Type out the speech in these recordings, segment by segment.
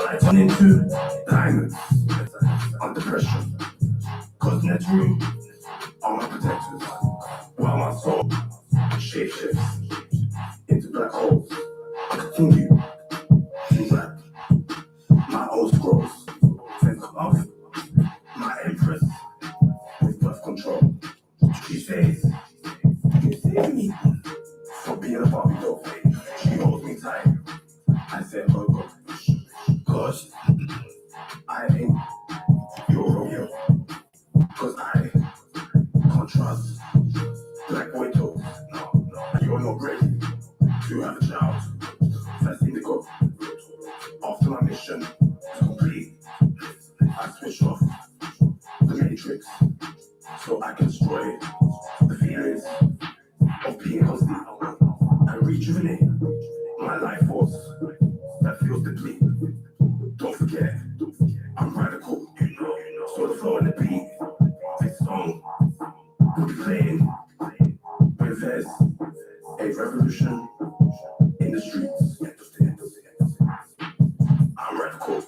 I turn into diamonds under pressure. Cause naturally, are my protectors. While my soul shapeshifts into black holes. I continue to rap my old scrolls. Think of my empress with birth control. She says, you save me from being a Barbie doll. She holds me tight. I said, oh God, cause I ain't your Romeo. Cause I can't trust black widows. And you're not ready to have a child. That's indigo. After my mission is complete, I switch off the matrix so I can destroy the feelings of being constant and rejuvenate my life force that feels depleted. Don't forget, I'm radical. So the flow and the beat, this song will be playing when there's a revolution in the streets. I'm radical.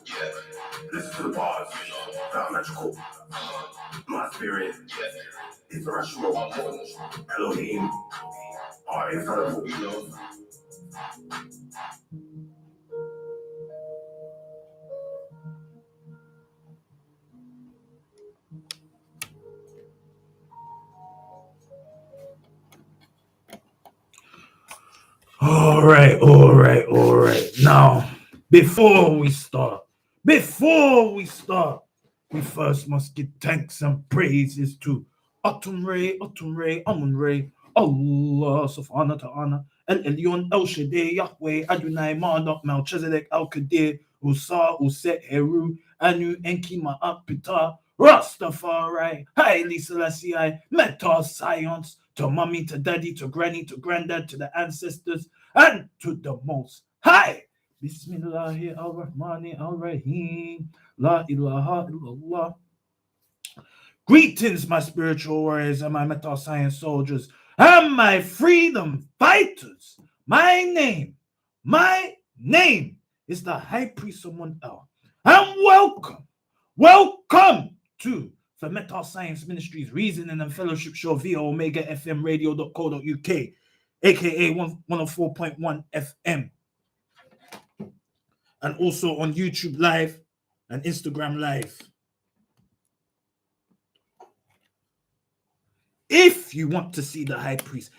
Listen to the bars, they're magical. My spirit is irrational. Elohim are infallible. All right. Now, before we start, we first must give thanks and praises to Amun Ray, Allah subhanahu ta'ala, El Elyon, El Shaddai, Yahweh, Adonai, Marduk, Melchizedek, Al Qadir, Usa, Uset, Heru, Anu, Enki, Ma'apita, Rastafari, Haile Selassie, Meta Science, to mommy, to daddy, to granny, to granddad, to the ancestors, and to the most high. Bismillahir Rahmanir Rahim. La ilaha illallah. Greetings, my spiritual warriors and my metal science soldiers and my freedom fighters. My name is the High Priest Amun El. And welcome to the Metal Science Ministries Reasoning and Fellowship Show via Omega FM Radio.co.uk, aka 104.1 FM. And also on YouTube Live and Instagram Live. If you want to see the High Priest,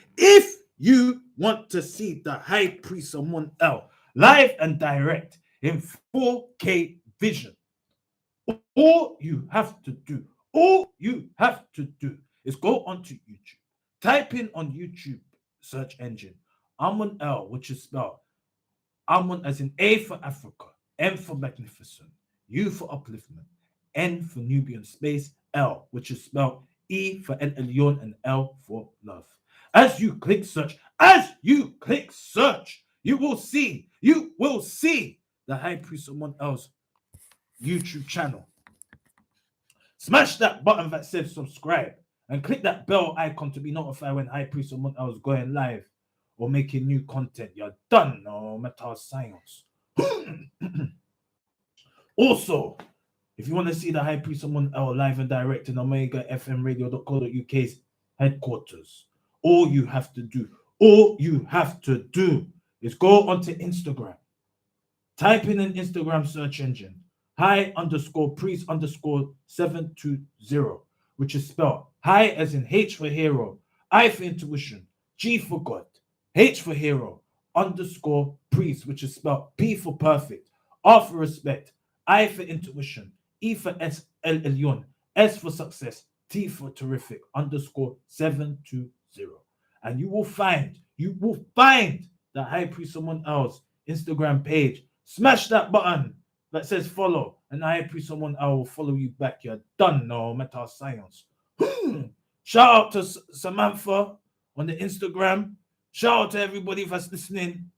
Amun El live and direct in 4K vision, all you have to do is go onto YouTube, type in on YouTube search engine Amun El, which is spelled Amun as in A for Africa, M for magnificent, U for upliftment, N for Nubian space, L, which is spelled E for El Elyon and L for love. As you click search, you will see the High Priest Amun El's YouTube channel. Smash that button that says subscribe and click that bell icon to be notified when High Priest Amun El is going live or making new content. You're done, no metal science. Also, if you want to see the High Priest Amun El live and direct in Omega FM Radio.co.uk's headquarters, all you have to do is go onto Instagram. Type in an Instagram search engine, high_priest_720, which is spelled high as in H for hero, I for intuition, G for God, H for hero, _priest, which is spelled P for perfect, R for respect, I for intuition, E for S, El Elyon, S for success, T for terrific, _720. And you will find the High Priest Amun El's Instagram page. Smash that button that says follow, and High Priest Amun El will follow you back. You're done, no metal science. Shout out to Samantha on the Instagram. Shout out to everybody that's listening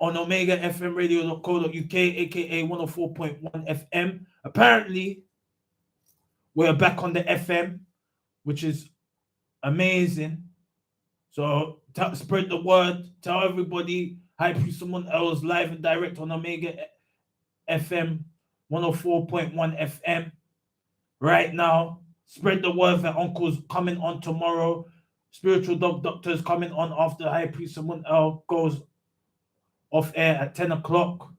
on Omega FM Radio.co.uk, aka 104.1 FM. Apparently, we're back on the FM, which is amazing. So spread the word. Tell everybody High Priest Amun El is live and direct on Omega FM, 104.1 FM. Right now, spread the word that Uncle's coming on tomorrow. Spiritual Doctor's coming on after High Priest Amun goes off air at 10 o'clock.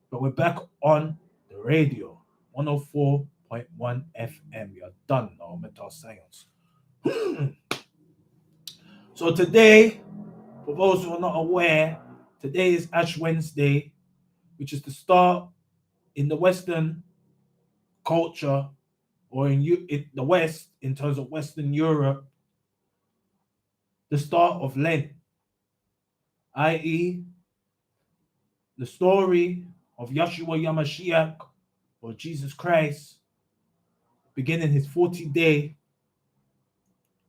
But we're back on the radio, 104.1 FM. You're done now, mental science. So today, for those who are not aware, today is Ash Wednesday, which is the start in the Western culture, or in the West, in terms of Western Europe, the start of Lent, i.e., the story of Yeshua Yamashiach, or Jesus Christ, beginning his 40-day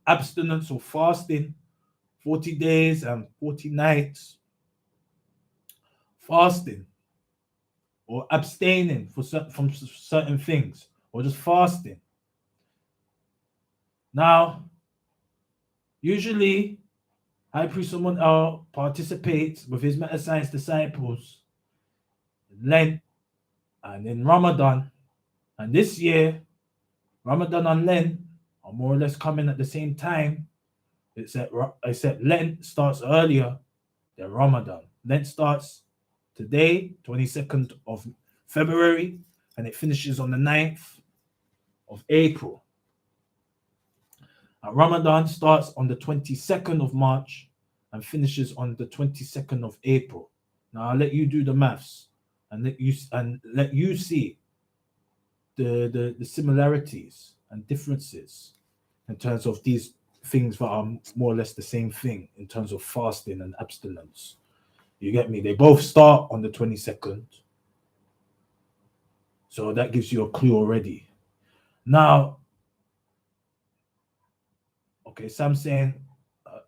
abstinence or fasting, 40 days and 40 nights fasting or abstaining from certain things, or just fasting. Now, usually, High Priest Amun participates with his Meta Science disciples in Lent and in Ramadan. And this year, Ramadan and Lent are more or less coming at the same time, except Lent starts earlier than Ramadan. Lent starts today, 22nd of February, and it finishes on the 9th of April. And Ramadan starts on the 22nd of March and finishes on the 22nd of April. Now I'll let you do the maths and let you see the similarities and differences in terms of these things that are more or less the same thing in terms of fasting and abstinence. You get me? They both start on the 22nd. So that gives you a clue already. Now, okay, Sam's saying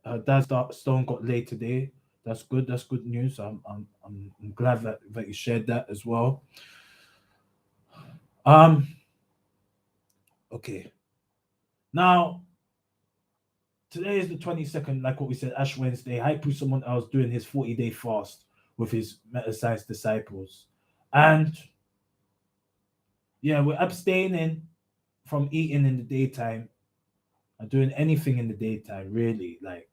her dad's stone got laid today. That's good. That's good news. I'm glad that you shared that as well. Okay. Now, today is the 22nd, like what we said, Ash Wednesday. High Priest someone else doing his 40-day fast with his Meta Science disciples. And yeah, we're abstaining from eating in the daytime and doing anything in the daytime, really. Like,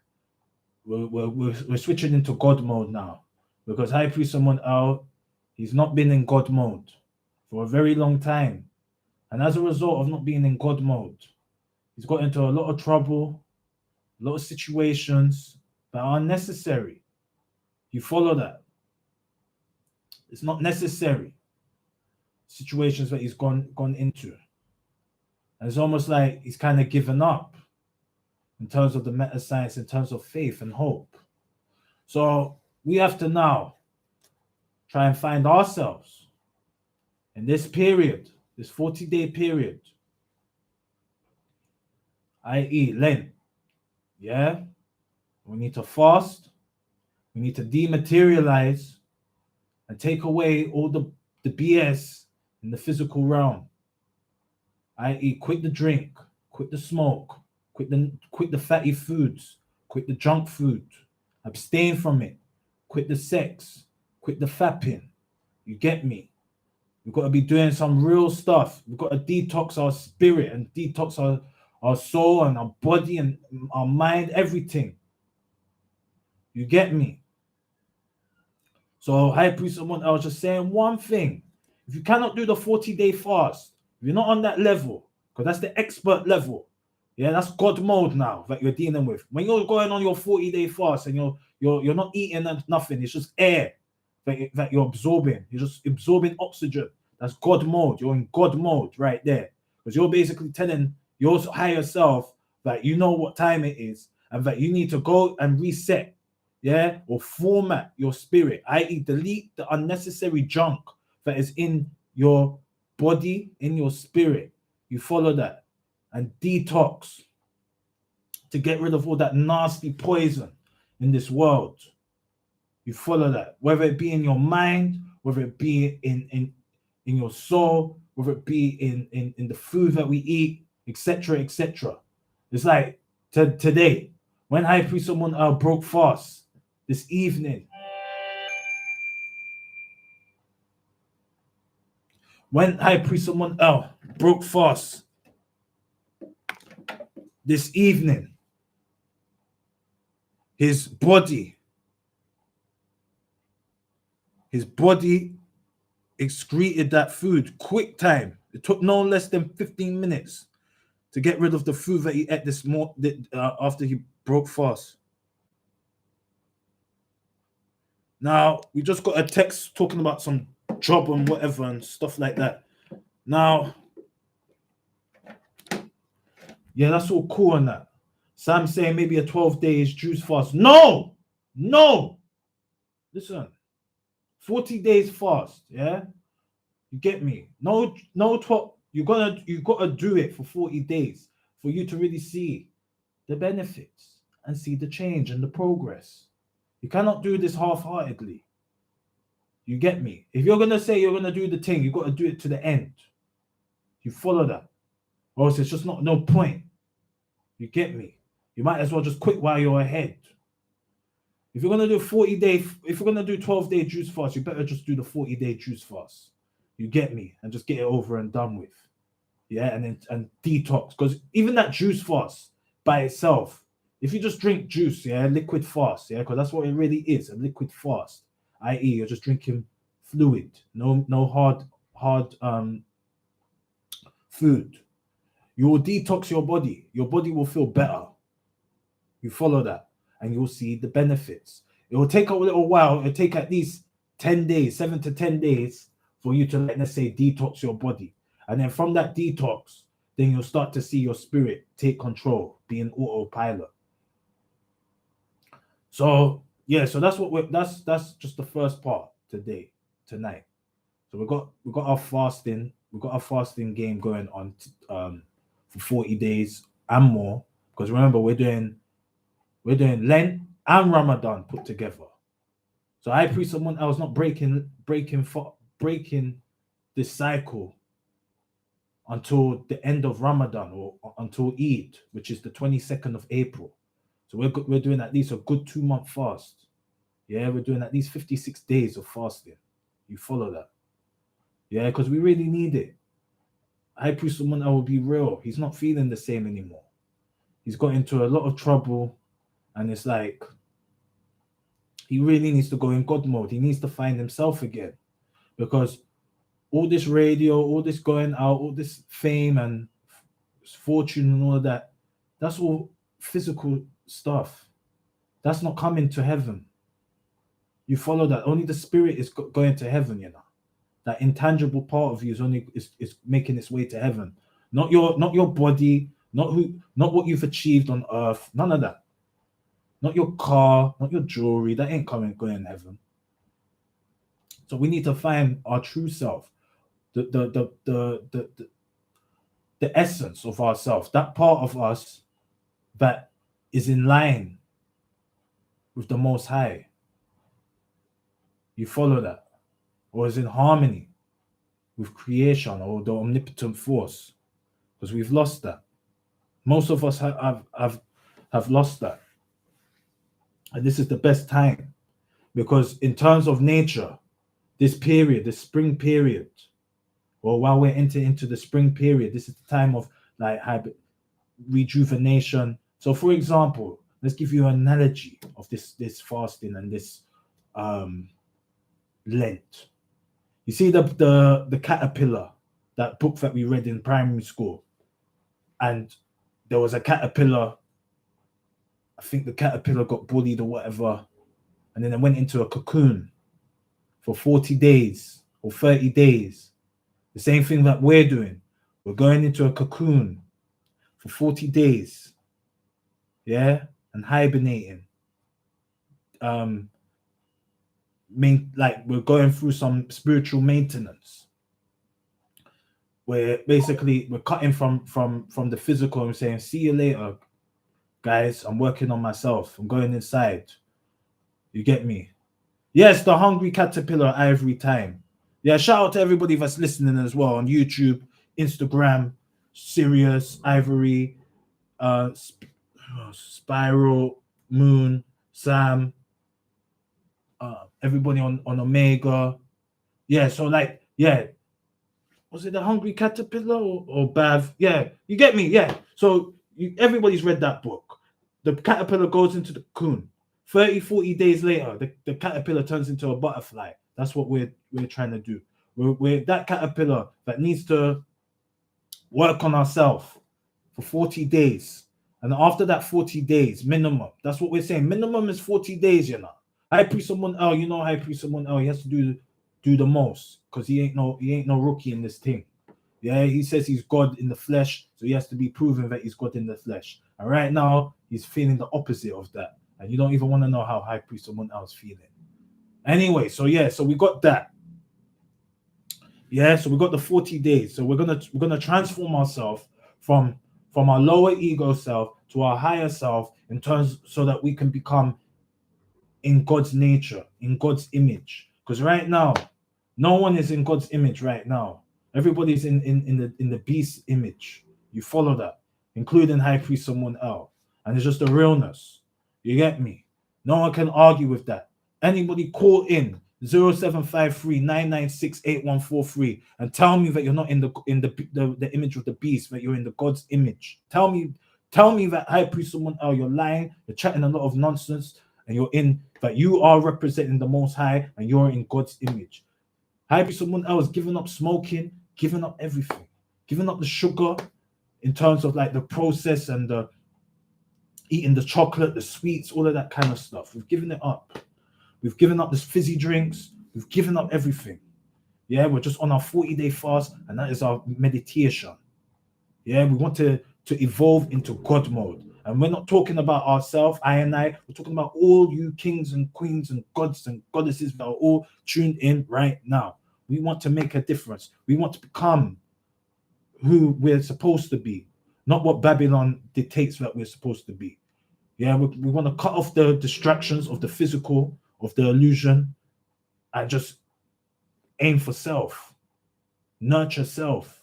we're switching into God mode now, because High Priest someone else, he's not been in God mode for a very long time. And as a result of not being in God mode, he's got into a lot of trouble, a lot of situations that are unnecessary. You follow that? It's not necessary. Situations that he's gone into. And it's almost like he's kind of given up in terms of the meta science, in terms of faith and hope. So we have to now try and find ourselves in this period, this 40-day period, i.e. Lent. Yeah? We need to fast. We need to dematerialize and take away all the BS in the physical realm, i.e. quit the drink, quit the smoke, quit the fatty foods, quit the junk food, abstain from it, quit the sex, quit the fapping. You get me? We've got to be doing some real stuff. We've got to detox our spirit and detox our soul and our body and our mind, everything. You get me? So High Priest someone else just saying one thing. If you cannot do the 40-day fast, if you're not on that level, because that's the expert level, yeah, that's God mode now that you're dealing with. When you're going on your 40-day fast and you're not eating nothing, it's just air that you're absorbing. You're just absorbing oxygen. That's God mode. You're in God mode right there, because you're basically telling your higher self that you know what time it is and that you need to go and reset, yeah, or format your spirit, i.e. delete the unnecessary junk that is in your body, in your spirit. You follow that and detox to get rid of all that nasty poison in this world. You follow that, whether it be in your mind, whether it be in your soul, whether it be in the food that we eat, etc., etc. It's like today, when High Priest someone broke fast this evening, When High Priest Amun broke fast this evening, his body excreted that food quick time. It took no less than 15 minutes to get rid of the food that he ate this after he broke fast. Now, we just got a text talking about some job and whatever and stuff like that. Now, yeah, that's all cool and that. Sam saying maybe a 12 days juice fast. No, listen, 40 days fast, yeah? You get me? No, 12. You gotta do it for 40 days for you to really see the benefits and see the change and the progress. You cannot do this half-heartedly. You get me? If you're gonna say you're gonna do the thing, you gotta do it to the end. You follow that, or else it's just no point. You get me? You might as well just quit while you're ahead. If you're gonna do 40-day, if you're gonna do 12-day juice fast, you better just do the 40-day juice fast. You get me? And just get it over and done with. Yeah, and detox. Because even that juice fast by itself, if you just drink juice, yeah, liquid fast, yeah, because that's what it really is, a liquid fast, i.e., you're just drinking fluid, no hard food. You will detox your body. Your body will feel better. You follow that, and you'll see the benefits. It will take a little while. It'll take at least 10 days, 7 to 10 days for you to, let's say, detox your body. And then from that detox, then you'll start to see your spirit take control, be an autopilot. So yeah, so that's just the first part tonight. So we got our fasting, game going on for 40 days and more. Because remember, we're doing Lent and Ramadan put together. So I pray someone else not breaking this cycle until the end of Ramadan or until Eid, which is the 22nd of April. So we're doing at least a good 2-month fast. Yeah, we're doing at least 56 days of fasting. You follow that? Yeah, because we really need it. High Priest Amun will be real. He's not feeling the same anymore. He's got into a lot of trouble, and it's like he really needs to go in God mode. He needs to find himself again, because all this radio, all this going out, all this fame and fortune and all of that, that's all physical stuff. That's not coming to heaven. You follow that? Only the spirit is going to heaven, you know. That intangible part of you is making its way to heaven. Not your body, not what you've achieved on earth, none of that. Not your car, not your jewelry, that ain't going to heaven. So we need to find our true self, the essence of ourselves, that part of us that is in line with the Most High. You follow that? Or is in harmony with creation or the omnipotent force? Because we've lost that. Most of us have lost that. And this is the best time, because in terms of nature, this spring period, or while we're entering into the spring period, this is the time of like rejuvenation. So for example, let's give you an analogy of this fasting and this Lent. You see the caterpillar, that book that we read in primary school, and there was a caterpillar. I think the caterpillar got bullied or whatever, and then it went into a cocoon for 40 days or 30 days. The same thing that we're doing. We're going into a cocoon for 40 days, yeah, and hibernating. Like we're going through some spiritual maintenance, where basically we're cutting from the physical and saying, see you later, guys. I'm working on myself. I'm going inside. You get me? Yes, the hungry caterpillar every time. Yeah, shout out to everybody that's listening as well on YouTube, Instagram, Sirius, Ivory, Spiral, Moon, Sam, everybody on Omega. Yeah, so like, yeah, Was it the Hungry Caterpillar or Bav? Yeah, you get me. Yeah. So everybody's read that book. The caterpillar goes into the cocoon. 30, 40 days later, the caterpillar turns into a butterfly. That's what we're trying to do. We're that caterpillar that needs to work on ourselves for 40 days. And after that 40 days, minimum, that's what we're saying. Minimum is 40 days, you know. High priest someone else, you know, high priest someone else, he has to do the most because he ain't no rookie in this thing. Yeah, he says he's God in the flesh, so he has to be proven that he's God in the flesh. And right now, he's feeling the opposite of that. And you don't even want to know how high priest someone else feeling. Anyway, so yeah, so we got that. Yeah, so we got the 40 days. So we're gonna transform ourselves from our lower ego self to our higher self in terms so that we can become in God's nature, in God's image. Because right now, no one is in God's image right now. Everybody's in the beast image. You follow that, including high priest someone else. And it's just the realness. You get me? No one can argue with that. Anybody call in 0753 and tell me that you're not in the image of the beast, that you're in the God's image. Tell me that high priest someone else, you're lying, you're chatting a lot of nonsense, and you're in that you are representing the most high and you're in God's image. High priest someone else giving up smoking, giving up everything, giving up the sugar in terms of like the process and the eating the chocolate, the sweets, all of that kind of stuff. We've given it up. We've given up this fizzy drinks. We've given up everything. Yeah, we're just on our 40-day fast, and that is our meditation. Yeah, we want to evolve into God mode. And we're not talking about ourselves, I and I. We're talking about all you kings and queens and gods and goddesses that are all tuned in right now. We want to make a difference. We want to become who we're supposed to be, not what Babylon dictates that we're supposed to be. Yeah, we want to cut off the distractions of the physical, of the illusion, and just aim for self, nurture self.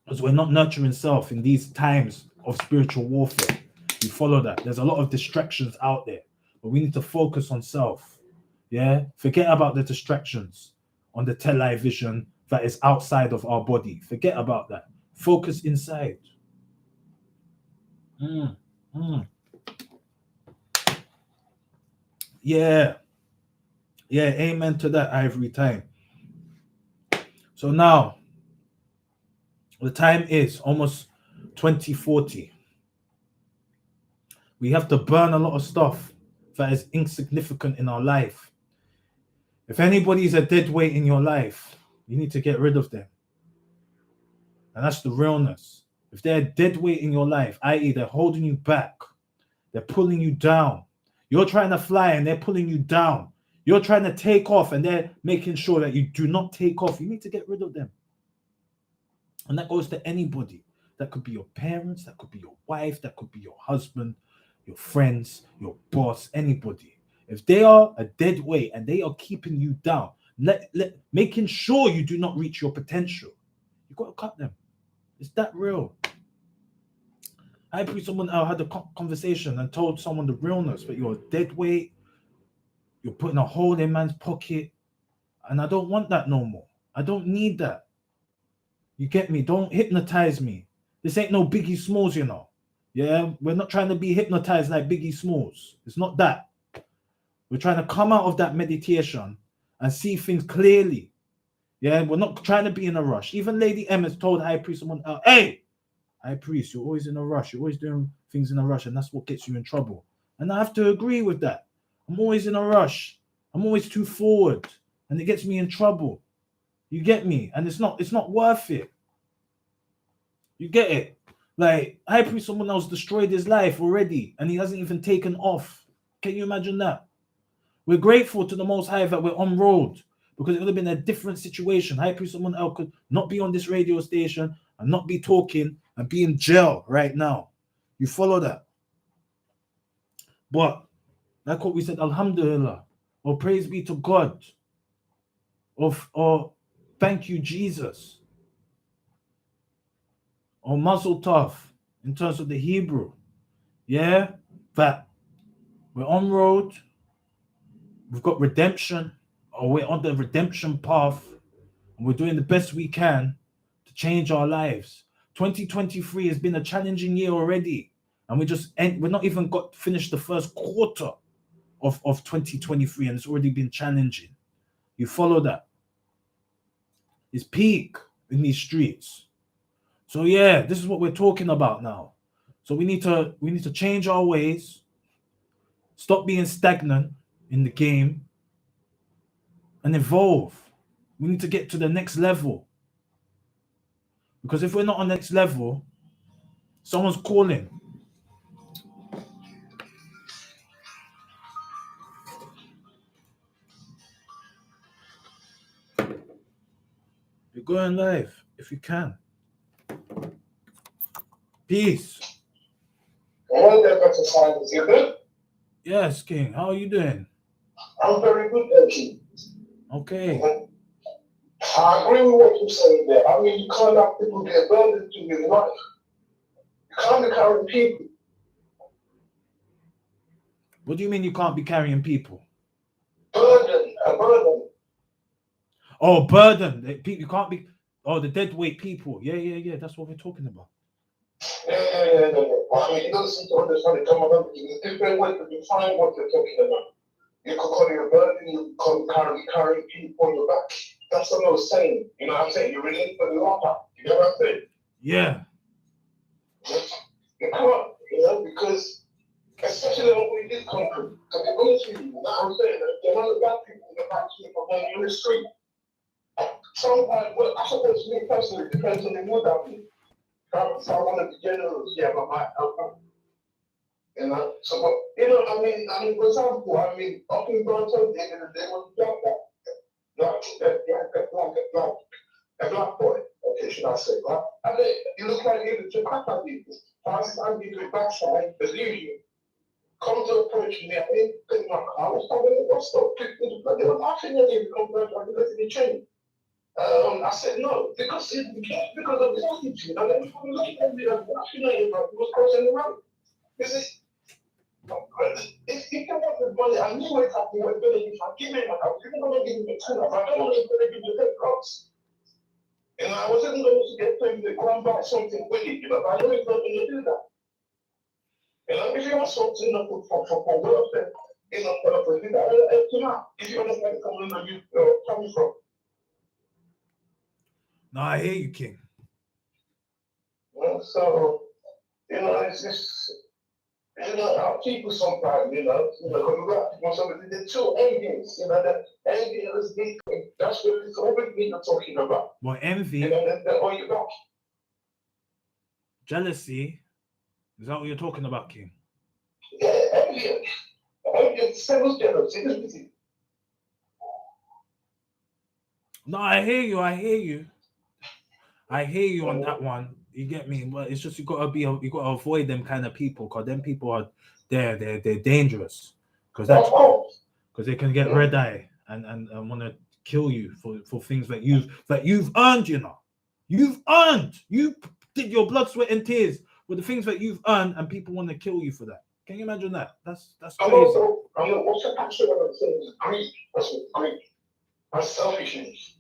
Because we're not nurturing self in these times of spiritual warfare. You follow that. There's a lot of distractions out there, but we need to focus on self. Yeah, forget about the distractions on the television that is outside of our body. Forget about that. Focus inside. Mm, mm. Yeah, yeah, amen to that every time. So now the time is almost 2040. We have to burn a lot of stuff that is insignificant in our life. If anybody is a dead weight in your life, you need to get rid of them. And that's the realness. If they're a dead weight in your life, i.e., they're holding you back, they're pulling you down. You're trying to fly and they're pulling you down. You're trying to take off and they're making sure that you do not take off. You need to get rid of them. And that goes to anybody. That could be your parents, that could be your wife, that could be your husband, your friends, your boss, anybody. If they are a dead weight and they are keeping you down, making sure you do not reach your potential, you've got to cut them. It's that real. I believe someone else had a conversation and told someone the realness, but you're a dead weight, you're putting a hole in man's pocket, and I don't want that no more. I don't need that. You get me? Don't hypnotize me. This ain't no Biggie Smalls, you know. Yeah, we're not trying to be hypnotized like Biggie Smalls. It's not that. We're trying to come out of that meditation and see things clearly. Yeah, we're not trying to be in a rush. Even Lady Emma's told High Priest someone else, hey, High Priest, you're always in a rush. You're always doing things in a rush, and that's what gets you in trouble. And I have to agree with that. I'm always in a rush. I'm always too forward, and it gets me in trouble. You get me? And it's not worth it. You get it? Like, High Priest, someone else destroyed his life already, and he hasn't even taken off. Can you imagine that? We're grateful to the Most High that we're on road, because it would have been a different situation. High Priest, someone else could not be on this radio station and not be talking and be in jail right now. You follow that? But like what we said, Alhamdulillah, or praise be to God, or thank you, Jesus, or Mazel Tov in terms of the Hebrew. Yeah, that we're on road, we've got redemption, or we're on the redemption path. And we're doing the best we can to change our lives. 2023 has been a challenging year already. And we're not even got finished the first quarter of 2023, and it's already been challenging. You follow that? It's peak in these streets. So yeah, this is what we're talking about now. So we need to change our ways, stop being stagnant in the game, and evolve. We need to get to the next level. Because if we're not on the next level, someone's calling. You're going live if you can. Peace. Hello there, Dr. Simons. You good? Yes, King. How are you doing? I'm very good, thank you. Okay. I agree with what you're saying there. I mean, you can't have people get burdened to your life. You can't be carrying people. What do you mean you can't be carrying people? A burden. Oh, burden. You can't be. Oh, the dead weight people. Yeah. That's what we're talking about. Yeah. I mean, you don't seem to understand it. Come on, there's different ways to define what you're talking about. You could call it a burden, you could carry people on your back. That's what I was saying. You know what I'm saying? You're really for the water. You know what I'm saying? Yeah. You can't, because especially when we did country. To be honest with you, what I'm saying, the amount of black people in the back people in the street. Sometimes, well, I suppose me personally, it depends on the mood I'm in. So I want to be generous, yeah, but so, but, I mean, for example, up in Bronson, they was a black boy, okay, should I say, right? And you look like he was a crack at people. I'm into the backside, as usual. Come to approach me, I didn't take my car, I was talking to the stop, they were laughing at me because of the chain. I said no, because of his attitude. And then people looking at me like, laughing at him, like he was crossing the road. This is, if you want the money, I knew what's happening with Billy. If I give him, I was even going to give him a 10. If I don't want to give him the drugs. And I wasn't going to get paid to go and buy something with it, but I know he's not going to do that. If you want something for welfare, for you, if you understand the coming where you're coming from. No, I hear you, King. So, it's just, our people sometimes, because black people, they're too envious, that envious, that's what it's always been talking about. Well, envy, They're on your back. jealousy, is that what you're talking about, King? Yeah, envy, several jealousy. No, I hear you on that one. You get me? But it's just you gotta avoid them kind of people, because them people are they're dangerous. Because they can get red eye and want to kill you for things that you've earned, You've earned. You did your blood, sweat, and tears with the things that you've earned, and people want to kill you for that. Can you imagine that? That's crazy. What's the passion of the thing? Greed. That's what greed. That's selfishness.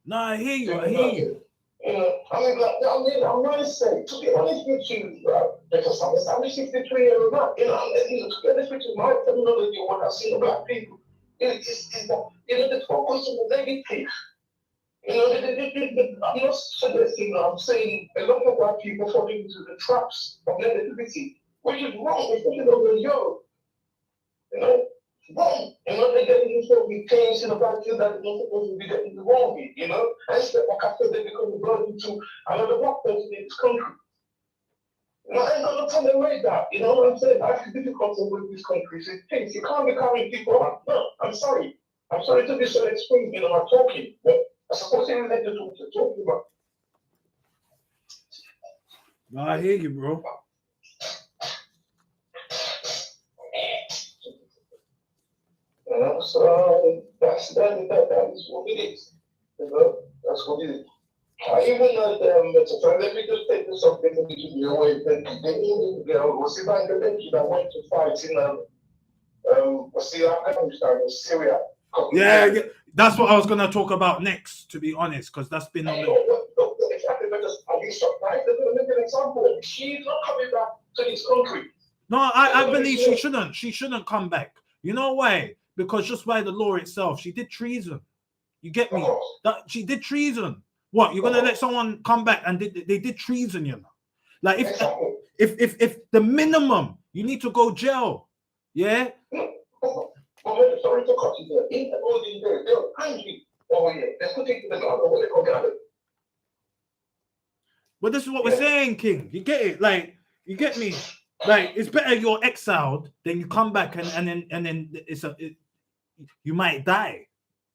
No, I hear you. I'm not saying, to be honest with you, because I'm 63 years old, to be honest with you, my terminology, what I see in black people, is that, the focus on the negative. I'm not suggesting, I'm saying a lot of white people fall into the traps of negativity, which is wrong, especially over in Europe. Wrong. They're getting themselves with things in the back that they're not supposed to be getting involved with, and step back after they become blood into another black person in this country. I ain't gonna tell them right that, you know what I'm saying? I feel difficult to with this country. Say, hey, you can't be carrying people on. No, I'm sorry. I'm sorry to be so extreme, I'm talking, but I suppose they relate to what you're talking about. No, I hear you, bro. So that is what it is. That's what it is. I even let me just take this up into the way that was it like the lady that went to fight in Afghanistan or Syria? That's what I was gonna talk about next, to be honest, because that's been on the. Exactly, because I'll be surprised. They're going to make an example. She's not coming back to this country. No, I believe she shouldn't. She shouldn't come back. You know why? Because just by the law itself, she did treason. You get me? That she did treason. What? You're gonna let someone come back and they did treason, you know? Like if the minimum you need to go jail, yeah. Sorry to cut you there. In the olden days, they were angry. Oh yeah, they're putting the God over the. But this is what we're saying, King. You get it? Like, you get me? Like, it's better you're exiled than you come back and then you might die.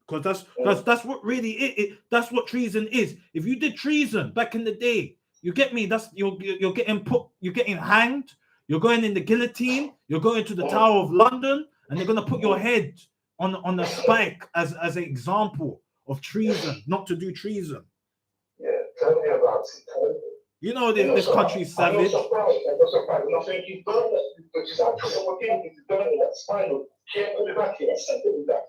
Because that's what really that's what treason is. If you did treason back in the day, you get me? That's you're getting hanged, you're going in the guillotine, you're going to the Tower of London, and they're gonna put your head on a spike as an example of treason, not to do treason. Yeah, tell me about it. You know this country's savage. I'm not surprised. I'm not saying he's done that, but she's actually working. He's done it. That's fine. Can't put it back here. Simple as that.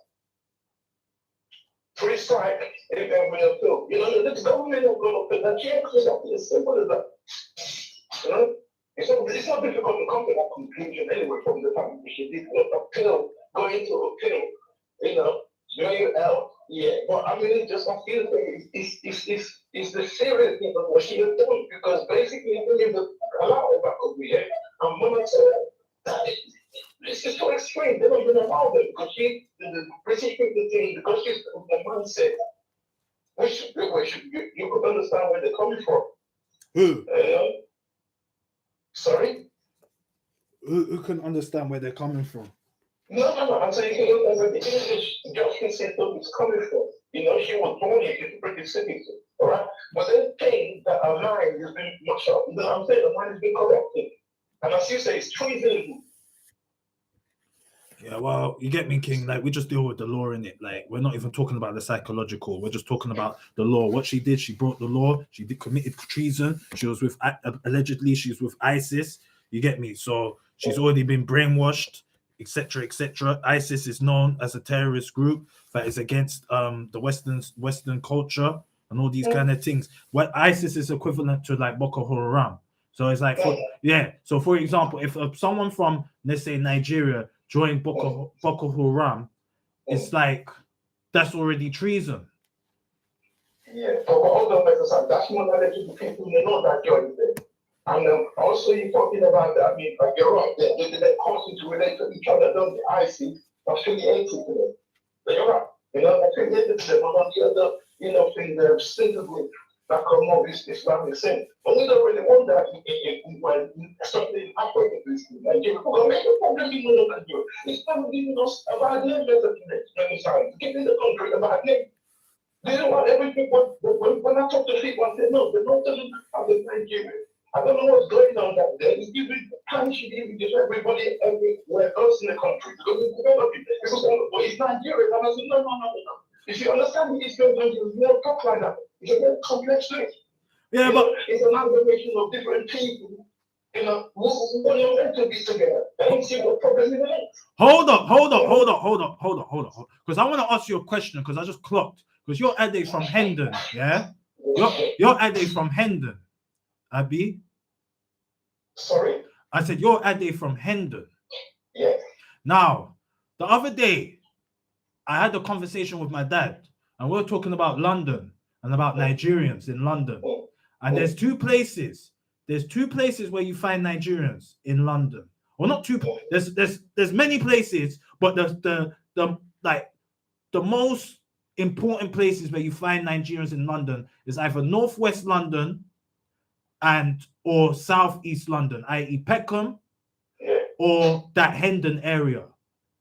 Free strike. If they're going to appeal, you know, the government will go up and that can't put it back here. Simple as that. You know, it's not difficult to come to that conclusion anyway from the time she did appeal, going to appeal. You know, UL. Yeah, but I mean, it's just I feel it's the serious thing of what she has done because basically, I believe that a lot of that could be it. And when I said this is so extreme, they don't even allow them because basically the thing because she's the mindset. You could understand where they're coming from. Who? Sorry. Who can understand where they're coming from? No. I'm saying you know, where the English justice system is coming from. You know, she was born here, she's a British citizen, all right? But they're saying that our mind has been much up. You know what I'm saying? The mind has been corrupted. And as you say, it's treason. Yeah, well, you get me, King. Like, we just deal with the law in it. Like, we're not even talking about the psychological. We're just talking about the law. What she did, she broke the law. She did committed treason. She was with, allegedly, she's with ISIS. You get me? So she's already been brainwashed, etc., etc. ISIS is known as a terrorist group that is against the Western culture and all these kind of things. What ISIS is equivalent to like Boko Haram. So it's like, So for example, if someone from, let's say, Nigeria joined Boko Haram, it's like that's already treason. Yeah, but hold on, Mr. Sam. That's not knowledgeable people who know that joined them. And also, you're talking about that. I mean, you're right. They're constantly relate to each other. Don't the IC affiliated to them? But you're right. You know, affiliated to them. And on the other, you know, thing they're distinctively that come up is Islamic sin. But we don't really want that when especially in Africa, Nigeria. Because major problem you know Nigeria. It's not giving us a bad name. Giving the country a bad name. They don't want everything. When I talk to people, I say, no, they're not telling about Nigeria. I don't know what's going on down there. It's giving punishing to everybody everywhere else in the country. Because it's developing. Because it's Nigeria. And I said, no. If you understand me, it's going to be more talk like that. It's a very complex thing. Yeah, but it's an aggregation of different people. You know, who are meant to be together. I don't see what problem is. Hold up. Because I want to ask you a question because I just clocked. Because you're Ade from Hendon, yeah? You're Ade from Hendon, Abi. Sorry? I said you're Ade from Hendon. Yeah. Now, the other day, I had a conversation with my dad, and we were talking about London and about Nigerians in London. And there's two places. There's two places where you find Nigerians in London. Well, not two. There's many places, but the most important places where you find Nigerians in London is either northwest London or southeast London, i.e. Peckham, or that Hendon area.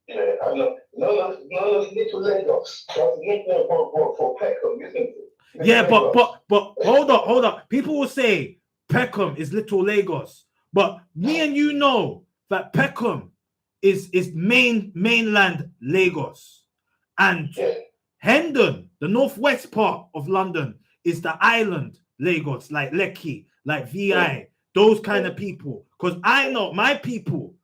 Yeah, I know. None of little Lagos. That's nickname for Peckham, isn't it? Yeah, but hold up. People will say Peckham is Little Lagos, but me and you know that Peckham is mainland Lagos, and Hendon, the northwest part of London, is the island Lagos, like Lekki, like VI, those kind of people. Because I know my people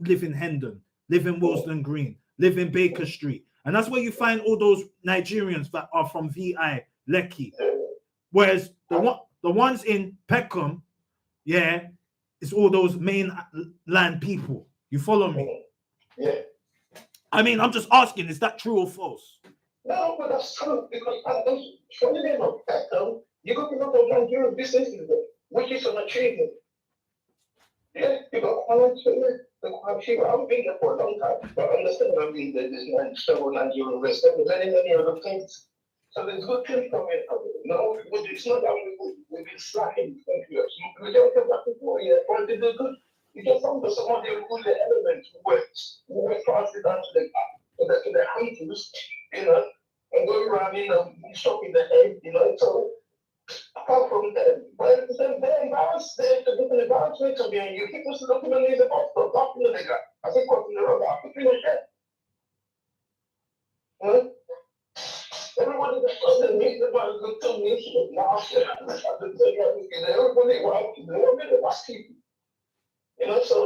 live in Hendon, live in Willesden Green, live in Baker Street, And that's where you find all those Nigerians that are from VI, Lekki. Whereas the ones in Peckham, yeah, it's all those mainland people. You follow me? Yeah. I mean, I'm just asking, is that true or false? No, but that's true because funny enough, you got a lot of Nigerian businesses there, which is an achievement. Yeah, you got quite cheap. I've been there for a long time, but I understand there's several Nigerian restaurants, many other things. So there's good things coming out of it. No, but it's not that we've been slacking in the country. We don't have that before, yeah, but they do good. You just found some of the good elements who were passed it down to the hunters, and go around, shopping the head, so apart from them, but they're embarrassed, they're different embarrassment to me, and you keep us looking at these about the top of the nigga. I think what's in the rubber, I can finish it. Everybody that doesn't need the one good to me, now everybody wants people. So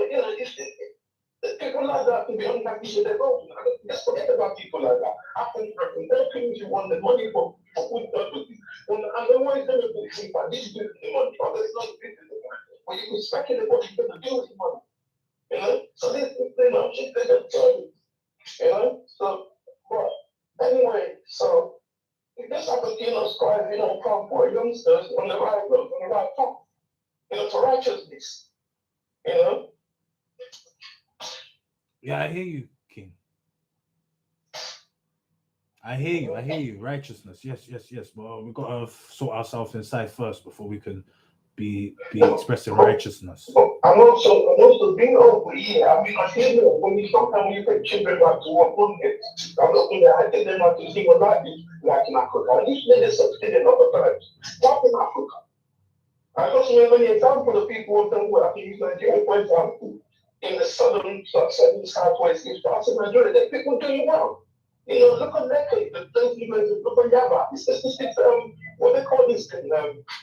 people like that can be unhappy with their vote. Just forget about people like that. I think they're things you want the money for good purposes. And I'm always going to do things like this with the money, but there's not good in the money. But you can speculate what you're going to do with the money. So this shit they just tell you. So but anyway, so it just happens, strive, come for youngsters on the right road, on the right path, to righteousness. Yeah, I hear you, King. I hear you. Righteousness. Yes. But we've got to sort ourselves inside first before we can be expressing righteousness. I'm also being over here. I mean, I feel sometimes when you take children back to work, I'm looking at, I take them out to see what life is like in Africa. And these niggas succeed a lot of times. Not in Africa. I just remember the example of people who I can use Nigeria, for example, in the southern southwest east parts of Nigeria, that people doing well. Look at Lekki, look at Yaba. It's what they call this thing.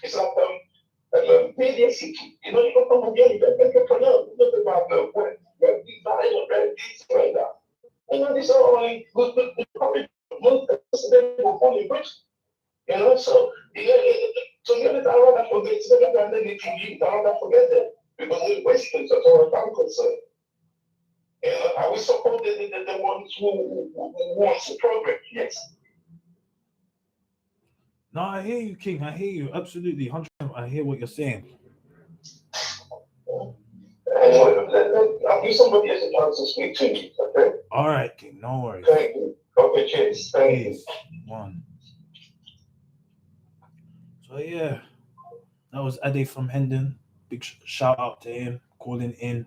It's like media city. You don't come again, you don't entrepreneur. You don't about the design of this like that. These are all good public. Most of them will fall in Britain. So so the other I rather forget, it's better than the TV, I rather forget them because we're Western, so far as I'm concerned. I will support the ones who want to progress, yes. No, I hear you, King. I hear you. Absolutely. 100%. I hear what you're saying. Anyway, I'll give somebody else a chance to speak to me, okay? All right, King. No worries. Thank you. Okay, cheers. Thank you. One. So, yeah, that was Ade from Hendon. Big shout out to him calling in.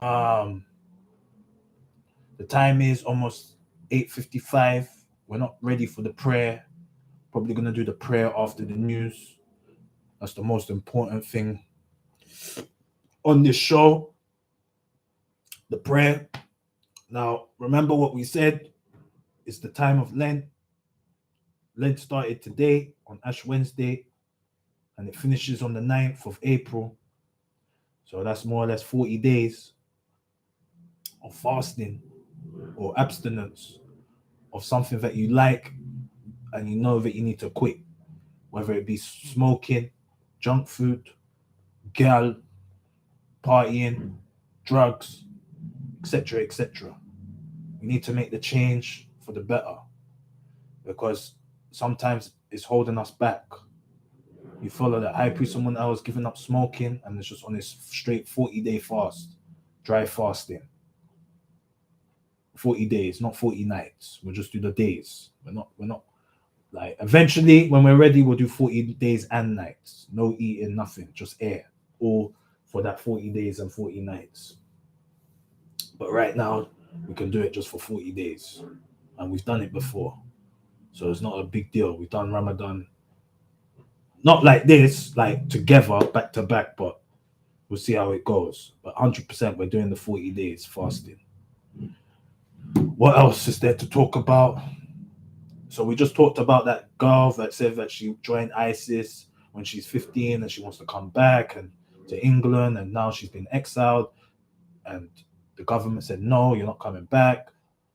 The time is almost 8:55. We're not ready for the prayer. Probably gonna do the prayer after the news. That's the most important thing on this show. The prayer. Now, remember what we said. It's the time of Lent. Lent started today on Ash Wednesday, and it finishes on the 9th of April. So that's more or less 40 days of fasting or abstinence of something that you like and you know that you need to quit, whether it be smoking, junk food, girl, partying, drugs, etc., etc. You need to make the change for the better because sometimes it's holding us back. You follow that high priest, someone else giving up smoking and it's just on this straight 40-day fast, dry fasting. 40 days, not 40 nights. We'll just do the days. We're not like eventually when we're ready, we'll do 40 days and nights. No eating, nothing, just air. All for that 40 days and 40 nights. But right now, we can do it just for 40 days. And we've done it before. So it's not a big deal. We've done Ramadan. Not like this, like together, back to back, but we'll see how it goes. But 100% we're doing the 40 days fasting. What else is there to talk about? So we just talked about that girl that said that she joined ISIS when she's 15 and she wants to come back and to England, and now she's been exiled and the government said no, you're not coming back.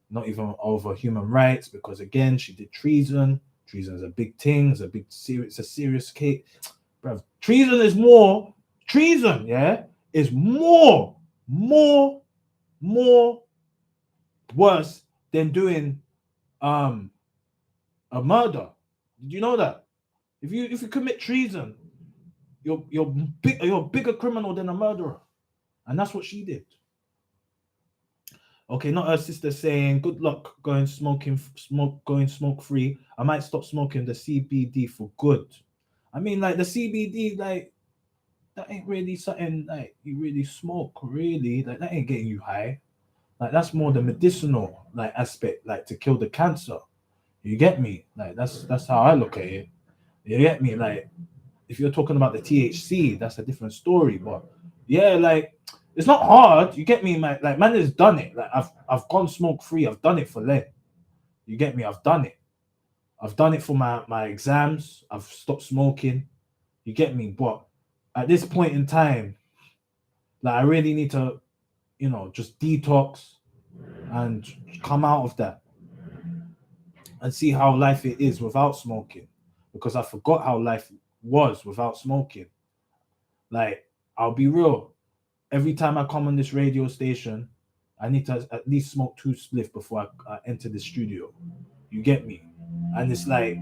not even over human rights, because again, she did treason. Treason is a big thing. It's a serious case, bruv. Treason is more. Treason, yeah, is more, more worse than doing um a murder. Did you know that? If you commit treason, you're a bigger criminal than a murderer, and that's what she did. Okay, not her sister saying, "Good luck going smoke free. I might stop smoking the CBD for good." I mean, like the CBD, like that ain't really something like you really smoke, really. Like that ain't getting you high. Like that's more the medicinal like aspect, like to kill the cancer. You get me? Like that's how I look at it. You get me? Like if you're talking about the THC, that's a different story. But yeah, like it's not hard. You get me, man? Like man has done it. Like I've gone smoke free. I've done it for Lent. You get me? I've done it. I've done it for my exams. I've stopped smoking. You get me? But at this point in time, like I really need to, just detox and come out of that and see how life it is without smoking, because I forgot how life was without smoking. Like I'll be real. Every time I come on this radio station, I need to at least smoke two spliff before I enter the studio. You get me? And it's like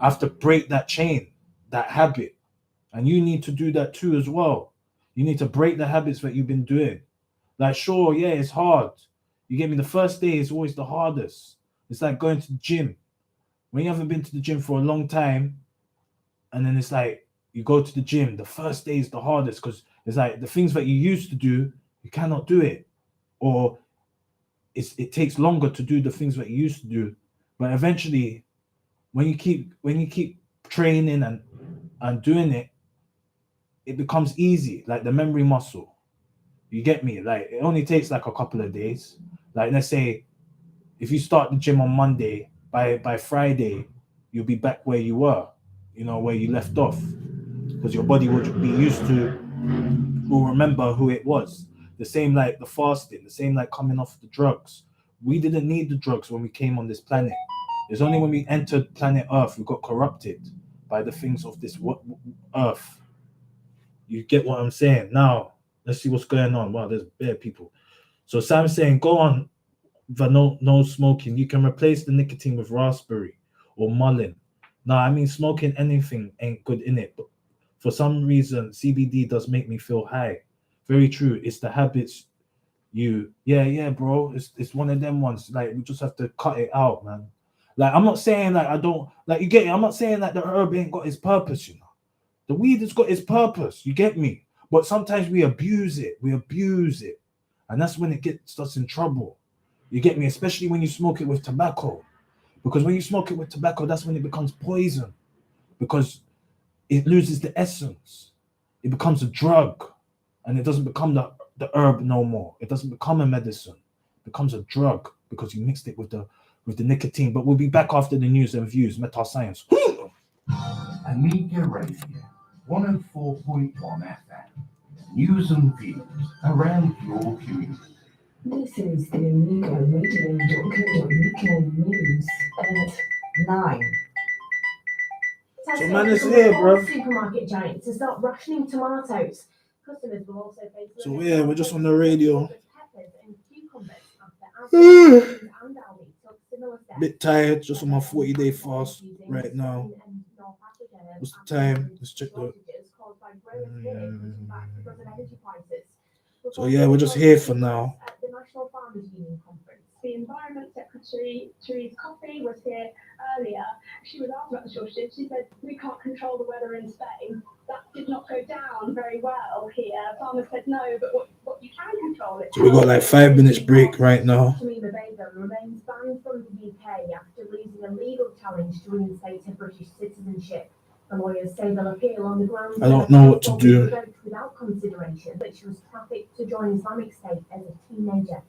I have to break that chain, that habit. And you need to do that too as well. You need to break the habits that you've been doing. Like, sure, yeah, it's hard. You get me? The first day is always the hardest. It's like going to the gym. When you haven't been to the gym for a long time, and then it's like you go to the gym, the first day is the hardest because it's like the things that you used to do, you cannot do it. Or it takes longer to do the things that you used to do. But eventually, when you keep training and doing it, it becomes easy, like the memory muscle. You get me? Like it only takes like a couple of days. Like let's say if you start the gym on Monday, by Friday, you'll be back where you were, where you left off. Because your body will remember who it was. The same like the fasting, the same like coming off the drugs. We didn't need the drugs when we came on this planet. It's only when we entered planet Earth we got corrupted by the things of this Earth. You get what I'm saying? Now, let's see what's going on. Wow, there's bare people. So Sam's saying, go on, the no smoking. You can replace the nicotine with raspberry or mullein. No, I mean smoking anything ain't good in it. But for some reason, CBD does make me feel high. Very true. It's the habits yeah, bro. It's one of them ones. Like we just have to cut it out, man. Like I'm not saying like I don't like you get it. I'm not saying that the herb ain't got its purpose, The weed has got its purpose, you get me? But sometimes we abuse it. And that's when it gets us in trouble. You get me? Especially when you smoke it with tobacco. Because when you smoke it with tobacco, that's when it becomes poison. Because it loses the essence. It becomes a drug. And it doesn't become the herb no more. It doesn't become a medicine. It becomes a drug because you mixed it with the nicotine. But we'll be back after the news and views. Meta Science. Amiga Radio, 104.1 FM. News and views around your community. This is the AmigaRadio.co.uk news at 9. So man is here, bro. Supermarket giant to start rationing tomatoes. Customers will also face. So yeah, we're just on the radio. Bit tired, just on my 40-day fast right now. What's the time? Let's check the. So yeah, we're just here for now. The National Farmers Union Conference. The Environment Secretary Therese Coffey was here earlier. She was asked about the shortages. She said, we can't control the weather in Spain. That did not go down very well here. Farmers said no, but what you can control it. So we got like 5 minutes break right now. Shamima Begum remains banned from the UK after losing a legal challenge to reinstate her British citizenship. The lawyers say they'll appeal on the grounds I don't know what to do. Without consideration, but she was trafficked to join Islamic State as a teenager.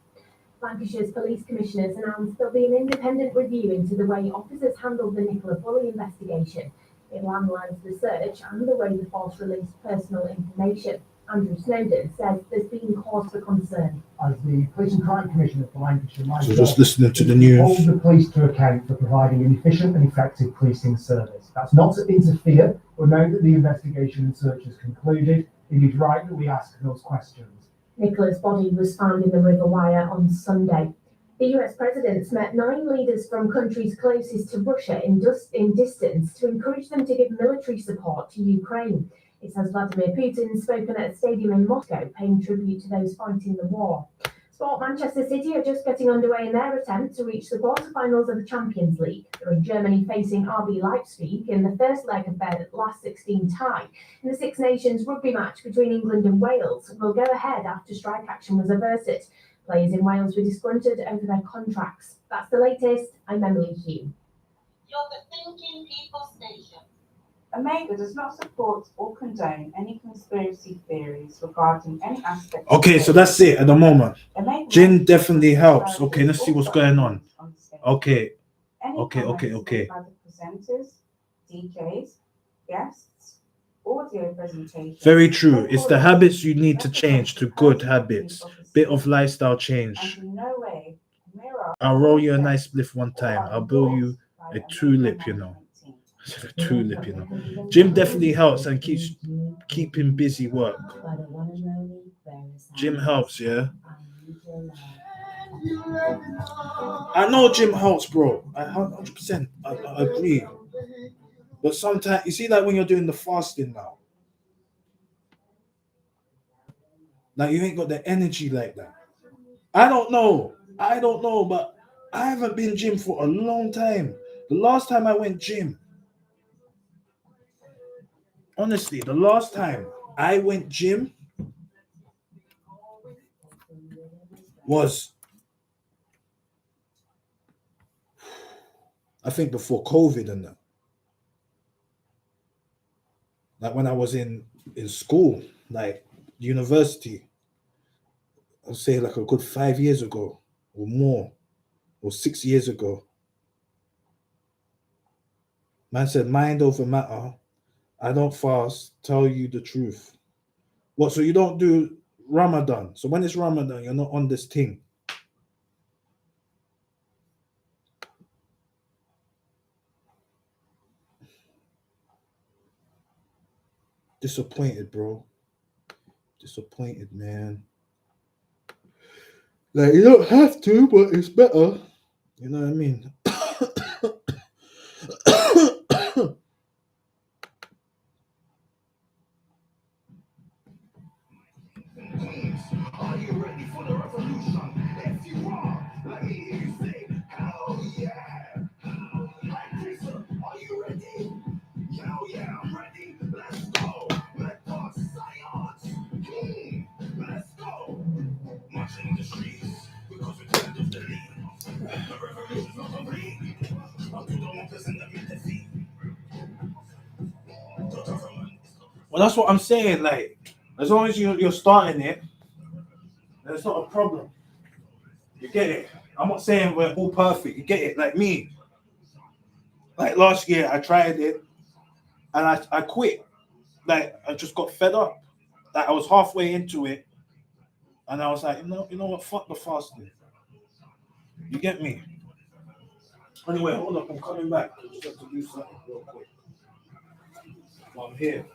Lancashire's police commissioners announced there'll be an independent review into the way officers handled the Nicola Bulley investigation. It will analyse the search and the way the force released personal information. Andrew Snowden, says there's been cause for concern. As the Police and Crime Commissioner for Lancashire, So just listening to the news. hold the police to account for providing an efficient and effective policing service. That's not to interfere, but now that the investigation and search has concluded, it is right that we ask those questions. Nicola's body was found in the River Wire on Sunday. The US president's met 9 leaders from countries closest to Russia in distance to encourage them to give military support to Ukraine. It says Vladimir Putin spoken at a stadium in Moscow, paying tribute to those fighting the war. Sport Manchester City are just getting underway in their attempt to reach the quarter-finals of the Champions League. They're in Germany facing RB Leipzig in the first leg of their last 16 tie. In the Six Nations rugby match between England and Wales will go ahead after strike action was averted. Players in Wales were disgruntled over their contracts. That's the latest. I'm Emily Hume. You're the Thinking People Station. Omega does not support or condone any conspiracy theories regarding any aspect. Okay, so that's it at the moment. Omega Gin definitely helps. Okay, let's see what's going on. Okay, Any okay. comments by the presenters, DJs, guests, audio presentations. Very true. It's the habits you need to change to good habits. Bit of lifestyle change. And in no way mirror. I'll roll you a nice spliff one time. I'll bill you a tulip, you know. A tulip, you know. Gym definitely helps and keeps keeping busy work. Gym helps, yeah. I know gym helps, bro. 100%. I agree. But sometimes you see, like when you're doing the fasting now, like you ain't got the energy like that. I don't know, but I haven't been gym for a long time. The last time I went gym, honestly, the last time I went gym was, I think, before COVID and that. Like when I was in school, like university, I'll say like a good 5 years ago or more, or 6 years ago. Man said, mind over matter. I don't fast, tell you the truth. What, so you don't do Ramadan? So when it's Ramadan, you're not on this thing. Disappointed, bro. Disappointed, man. Like, you don't have to, but it's better. You know what I mean? Are you ready for the revolution? If you are, let me hear you say, hell yeah! Like Lisa, are you ready? Hell yeah, I'm ready. Let's go. Let God science. Let's go. Marching in the streets because we can't just delete. The revolution's not complete. I'll do the one person that made the feet. The government. Well, that's what I'm saying. Like, as long as you're starting it, that's not a problem. You get it? I'm not saying we're all perfect. You get it? Like me. Like last year, I tried it and I quit. Like, I just got fed up. Like, I was halfway into it and I was like, you know what? Fuck the fasting. You get me? Anyway, hold up. I'm coming back. I just have to do something real quick while I'm here.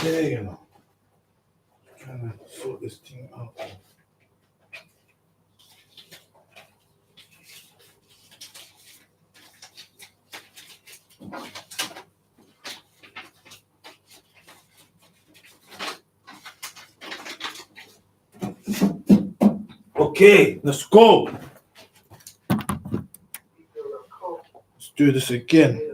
here, you know. Trying to sort this thing out. Okay, let's go. Let's do this again.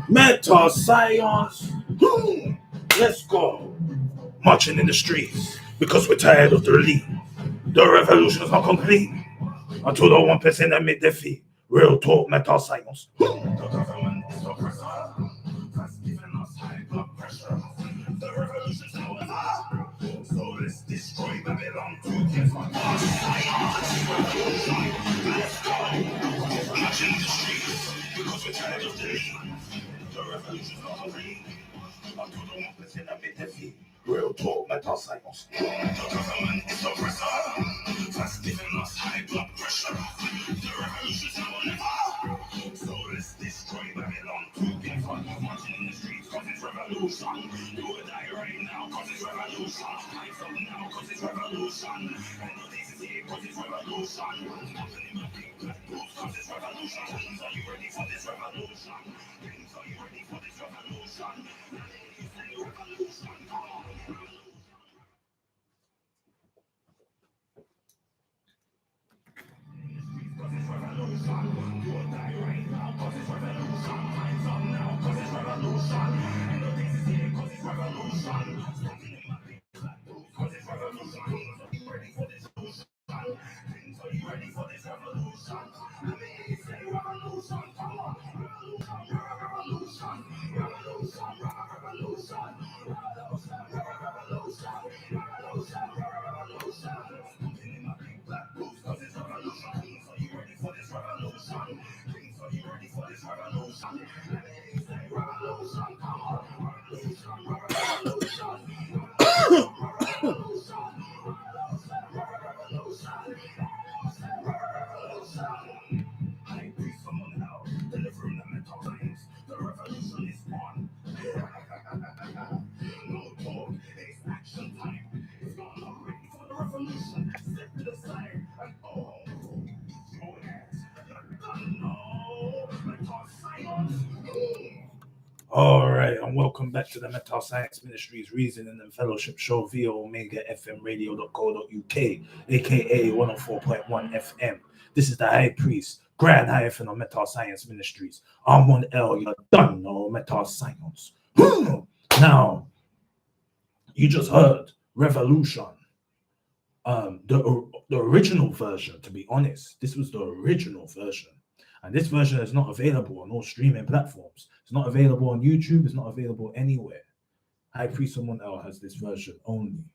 Mental science. Let's go. Marching in the streets because we're tired of the elite. The revolution is not complete until the 1% admit defeat. Real talk, mental science. The government is oppressor, has given us high blood pressure. The revolution's now over, so let's destroy Babylon together. Let's go! Marching in the streets because we're tired of the elite. The revolution's not complete until the 1% admit defeat. Real talk, mental science. The government is oppressor, has given us high blood pressure. The revolution's now over, so let's destroy Babylon together. Marching in the streets cause it's revolution. You will die right now cause it's revolution. Rise up now cause it's revolution. I know this is here cause it's revolution. Nothing in my big black boots cause it's revolution. Kings, are you ready for this revolution? Kings, are you ready for this revolution? Revolution, come on. Cause it's revolution. You will die right now cause it's revolution. Rise up now cause it's revolution. I know this is here cause it's revolution. Nothing in my big black boots cause it's revolution. Kings, are you ready for this revolution? Kings, are you ready for this revolution? Let me hear you say revolution, come on. Revolution, revolution, revolution, revolution, revolution, revolution, revolution. Nothing in my big black boots cause it's revolution. Kings, are you ready for this revolution? Kings, are you ready for this revolution? Let me hear you say revolution, come on. Revolution, revolution, revolution, revolution. High priest someone now, delivering the mental science. The revolution is on. No talk, it's action time. It's not not ready for the revolution. Step to the side and oh, throw it. No, mental science. All right, and welcome back to the Mental Science Ministries Reasoning and Fellowship Show via Omega FM Radio.co.uk, aka 104.1 FM. This is the High Priest, Grand Hyphen of Mental Science Ministries. Amun you done know Mental Science. Now, you just heard Revolution. The original version, to be honest, this was the original version. And this version is not available on all streaming platforms. It's not available on YouTube. It's not available anywhere. High Priest Someone Else has this version only.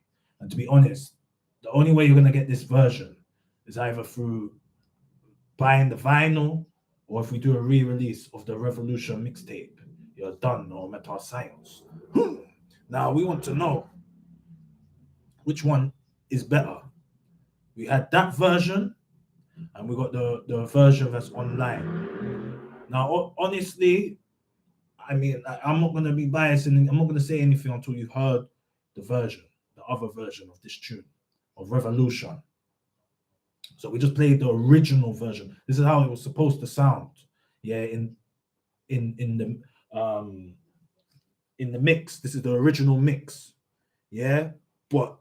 And to be honest, the only way you're going to get this version is either through buying the vinyl or if we do a re-release of the Revolution mixtape. You're done, no Mental Science. Now, we want to know which one is better. We had that version and we got the version that's online. Now, honestly, I mean, I'm not going to be biased and I'm not going to say anything until you've heard the other version of this tune, of Revolution. So we just played the original version. This is how it was supposed to sound. Yeah, in the mix. This is the original mix. Yeah, but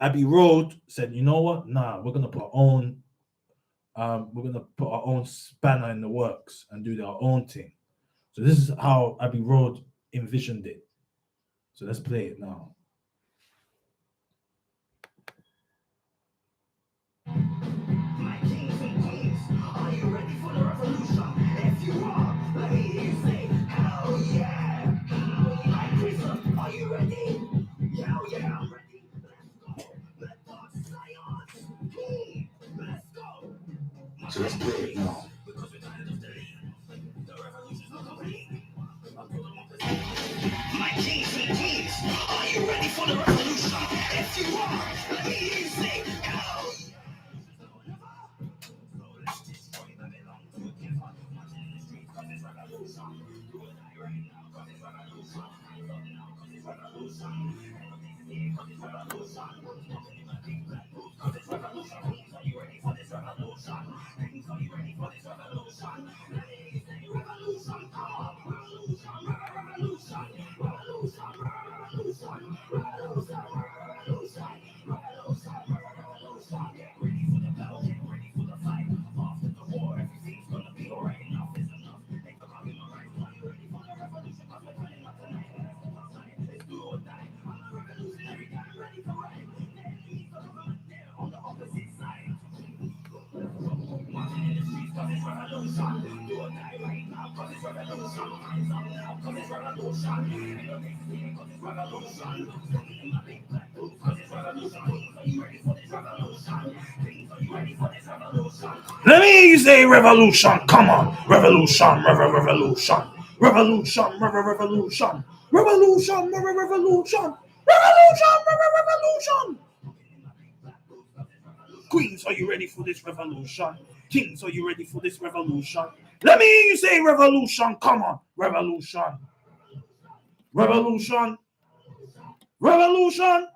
Abbey Road said, you know what? Nah, we're gonna put our own spanner in the works and do our own thing. So this is how Abbey Road envisioned it. So let's play it now. My kings and queens, are you ready for the revolution? If you are, let me hear you say, hell yeah! My prison, are you ready? Hell yeah, I'm ready. Let's go. Let's talk science. Let's go. So let's play it now. Because we're tired of the lead. The revolution's not complete Let me hear you say revolution. Come on. Revolution, revolution. Revolution, revolution. Revolution, revolution. Revolution, revolution. Queens, are you ready for this revolution? Kings, are you ready for this revolution? Let me hear you say revolution. Come on. Revolution. Revolution. Revolution.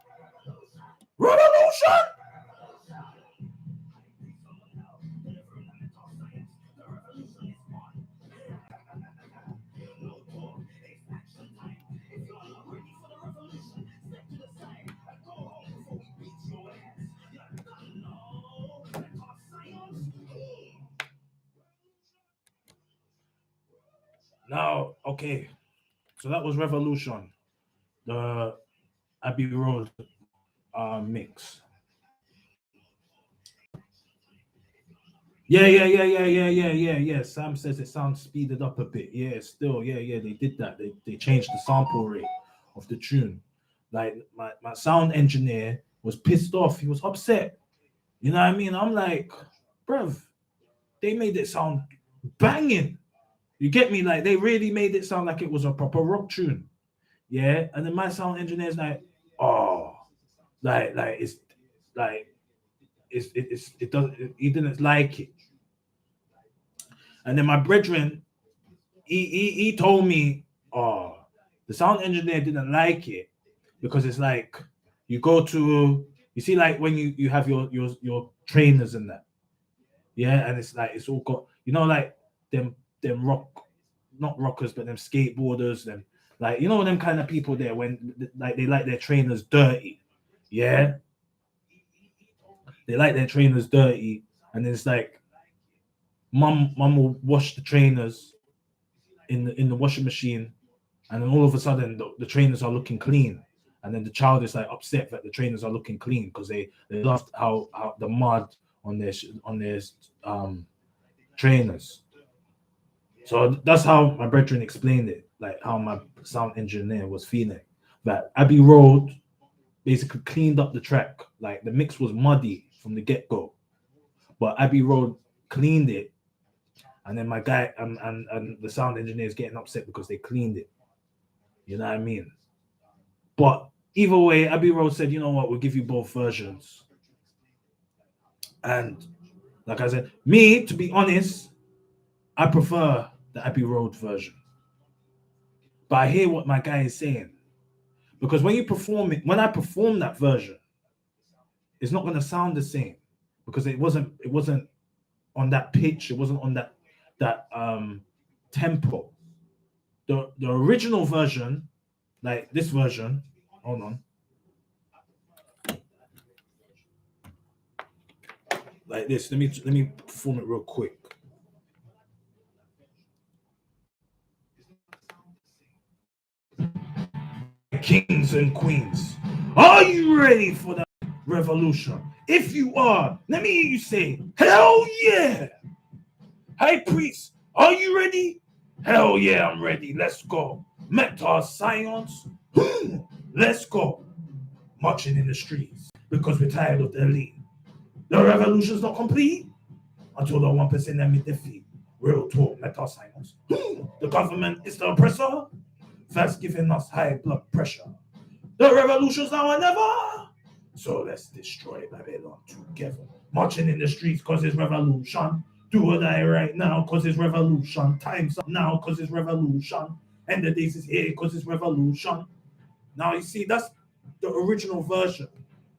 Revolution. Now, okay, so that was Revolution, the Abbey Road mix. Yeah. Sam says it sounds speeded up a bit. Yeah, still, yeah, they did that. They changed the sample rate of the tune. Like my sound engineer was pissed off. He was upset. You know what I mean? I'm like, bruv, they made it sound banging. You get me? Like they really made it sound like it was a proper rock tune. Yeah. And then my sound engineer's like, oh, like it's like it doesn't, he didn't like it. And then my brethren, he told me, oh, the sound engineer didn't like it because it's like you go to, you see, like when you have your trainers and that, yeah, and it's like it's all got, you know, like them rock, not rockers, but them skateboarders, them like, you know, them kind of people there when like they like their trainers dirty, yeah, they like their trainers dirty, and it's like mum will wash the trainers in the washing machine, and then all of a sudden the trainers are looking clean, and then the child is like upset that the trainers are looking clean because they loved how the mud on their trainers. So that's how my brethren explained it, like how my sound engineer was feeling that Abbey Road basically cleaned up the track. Like the mix was muddy from the get-go, but Abbey Road cleaned it, and then my guy and the sound engineer is getting upset because they cleaned it. You know what I mean? But either way, Abbey Road said, you know what, we'll give you both versions. And like I said, me, to be honest, I prefer the Abbey Road version. But I hear what my guy is saying. Because when you perform it, when I perform that version, it's not going to sound the same because it wasn't on that pitch, it wasn't on that tempo. The original version, like this version, hold on. Like this, let me perform it real quick. Kings and queens, are you ready for the revolution? If you are, let me hear you say, hell yeah! High priest, are you ready? Hell yeah, I'm ready. Let's go. Meta science, let's go. Marching in the streets because we're tired of the elite. The revolution's not complete until the 1% admit defeat. Real talk, meta science. The government is the oppressor, first giving us high blood pressure. The revolution's now or never. So let's destroy Babylon together. Marching in the streets because it's revolution. Do or die right now, cause it's revolution. Time's up now, cause it's revolution. End of days is here, cause it's revolution. Now you see, that's the original version.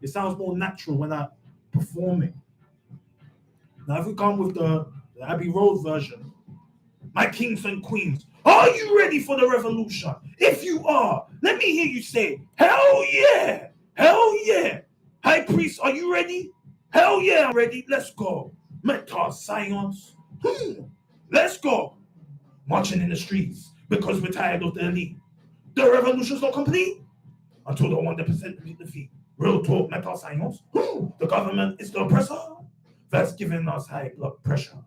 It sounds more natural when I perform it. Now, if we come with the Abbey Road version, my kings and queens, are you ready for the revolution? If you are, let me hear you say, hell yeah, hell yeah. High priest, are you ready? Hell yeah, I'm ready. Let's go. Meta science. Let's go. Marching in the streets because we're tired of the elite. The revolution's not complete until the 1% beat defeat. Real talk, meta science. The government is the oppressor that's giving us high blood pressure.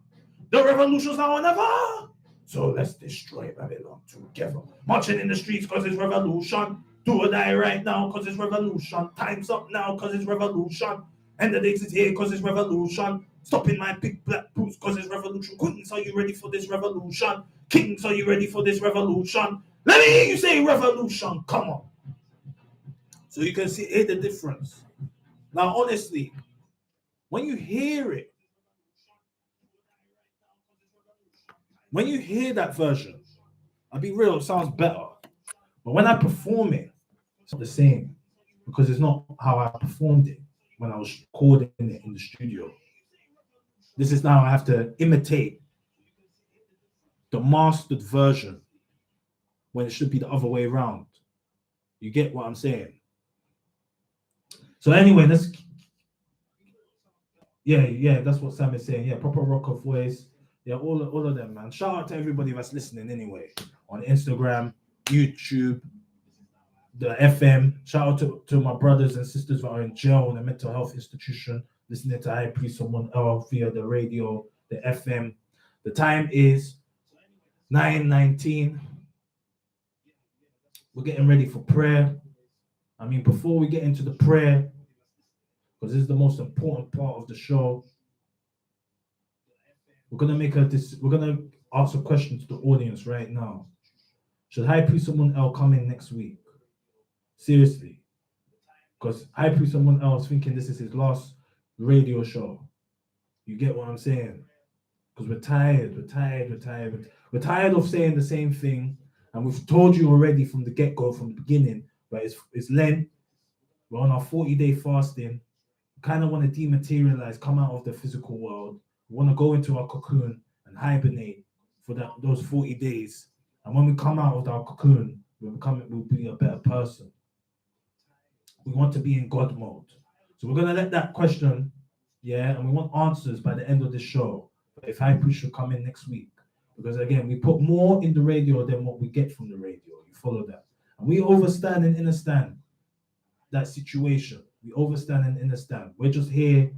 The revolution's now or never. So let's destroy Babylon together. Marching in the streets because it's revolution. Do or die right now because it's revolution. Time's up now because it's revolution. End of days is here because it's revolution. Stopping my big black boots because it's revolution. Queens, are you ready for this revolution? Kings, are you ready for this revolution? Let me hear you say revolution. Come on. So you can hear the difference. Now, honestly, when you hear it, when you hear that version, I'll be real, it sounds better. But when I perform it, it's not the same because it's not how I performed it when I was recording it in the studio. This is now I have to imitate the mastered version when it should be the other way around. You get what I'm saying? So anyway, that's what Sam is saying. Yeah, proper rocker voice. Yeah, all of them, man. Shout out to everybody that's listening anyway. On Instagram, YouTube, the FM. Shout out to my brothers and sisters that are in jail in a mental health institution, listening to High Priest Someone Else via the radio, the FM. The time is 9:19. We're getting ready for prayer. I mean, before we get into the prayer, because this is the most important part of the show, we're gonna ask a question to the audience right now. Should High Priest Someone Else come in next week? Seriously, because High Priest Someone Else thinking this is his last radio show. You get what I'm saying? Because we're tired of saying the same thing, and we've told you already from the get-go, from the beginning. But it's Lent. We're on our 40-day fasting. We kind of want to dematerialize, come out of the physical world. We want to go into our cocoon and hibernate for those 40 days. And when we come out of our cocoon, we'll be a better person. We want to be in God mode. So we're going to let that question, and we want answers by the end of the show. But if High Priest should come in next week, because again, we put more in the radio than what we get from the radio. You follow that? And we overstand and understand that situation. We overstand and understand. We're just here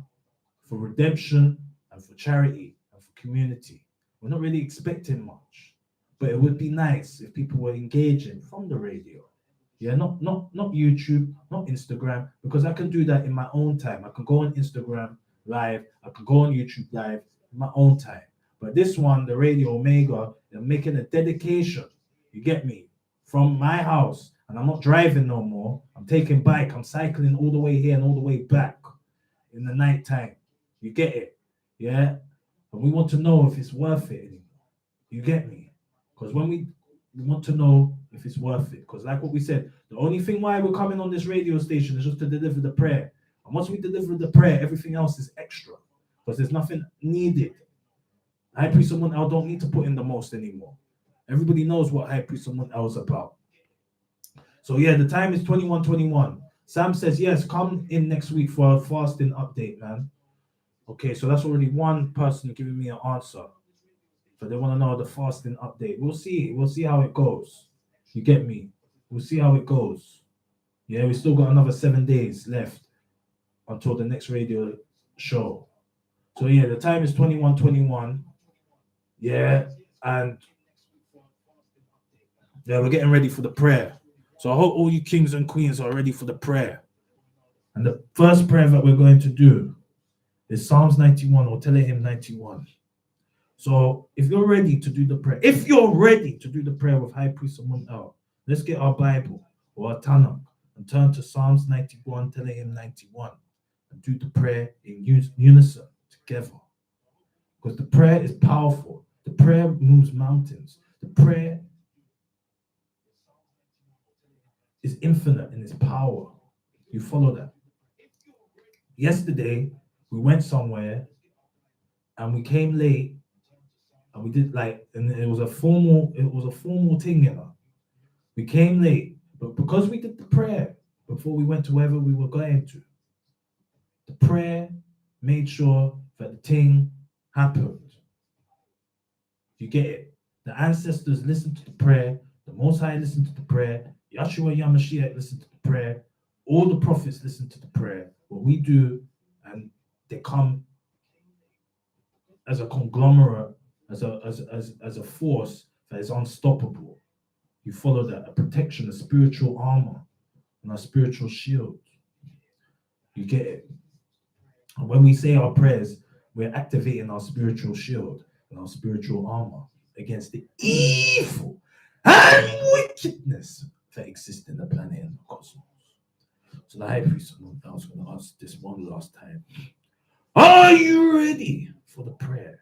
for redemption and for charity and for community. We're not really expecting much, but it would be nice if people were engaging from the radio. Yeah, not YouTube, not Instagram, because I can do that in my own time. I can go on Instagram live, I can go on YouTube live in my own time. But this one, the Radio Omega, they're making a dedication, you get me, from my house. And I'm not driving no more. I'm taking bike, I'm cycling all the way here and all the way back in the night time. You get it? Yeah? And we want to know if it's worth it anymore. You get me? Because when we want to know if it's worth it. Because like what we said, the only thing why we're coming on this radio station is just to deliver the prayer. And once we deliver the prayer, everything else is extra. Because there's nothing needed. High Priest Someone Else don't need to put in the most anymore. Everybody knows what High Priest Someone Else is about. So yeah, the time is 21:21. Sam says, yes, come in next week for a fasting update, man. Okay, so that's already one person giving me an answer. So they want to know the fasting update. We'll see. We'll see how it goes. You get me? We'll see how it goes. Yeah, we still got another 7 days left until the next radio show. So yeah, the time is 21:21. Yeah, and yeah, we're getting ready for the prayer. So I hope all you kings and queens are ready for the prayer. And the first prayer that we're going to do is Psalms 91 or Telehymn 91. So if you're ready to do the prayer, with High Priest Someone Else, let's get our Bible or our Tanakh and turn to Psalms 91, Telehymn 91, and do the prayer in unison together. Because the prayer is powerful. The prayer moves mountains. The prayer is infinite in its power. You follow that? Yesterday, we went somewhere and we came late and we did and it was a formal thing, you know. We came late, but because we did the prayer before we went to wherever we were going to, the prayer made sure that the thing happened. You get it? The ancestors listened to the prayer, the Most High listened to the prayer, Yahshua Yamashiach listened to the prayer, all the prophets listened to the prayer. What we do, and they come as a conglomerate, as a force that is unstoppable. You follow that, a protection, a spiritual armor, and a spiritual shield. You get it? And when we say our prayers, we're activating our spiritual shield and our spiritual armor against the evil and wickedness that exists in the planet and the cosmos. So the high priest, I was going to ask this one last time. Are you ready for the prayer?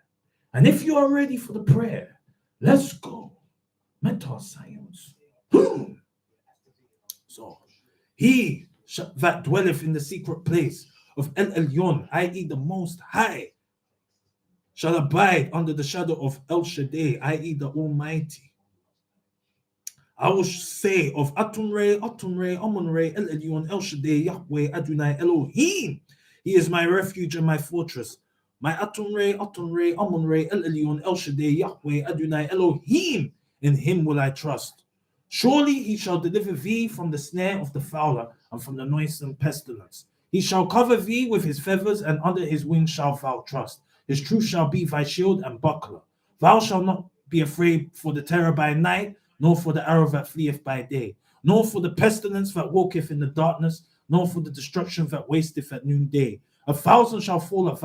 And if you are ready for the prayer, let's go. Mental science. So, he that dwelleth in the secret place of El Elyon, i.e. the Most High, shall abide under the shadow of El Shaddai, i.e. the Almighty. I will say of Atum Re, Amun Re, El Elyon, El Shaddai, Yahweh, Adonai, Elohim. He is my refuge and my fortress. My Atum Re, Amun Re, El Elyon, El Shaddai, Yahweh, Adonai, Elohim. In him will I trust. Surely he shall deliver thee from the snare of the fowler and from the noisome pestilence. He shall cover thee with his feathers, and under his wings shalt thou trust. His truth shall be thy shield and buckler. Thou shalt not be afraid for the terror by night, nor for the arrow that fleeth by day, nor for the pestilence that walketh in the darkness, nor for the destruction that wasteth at noonday. 1,000 shall fall at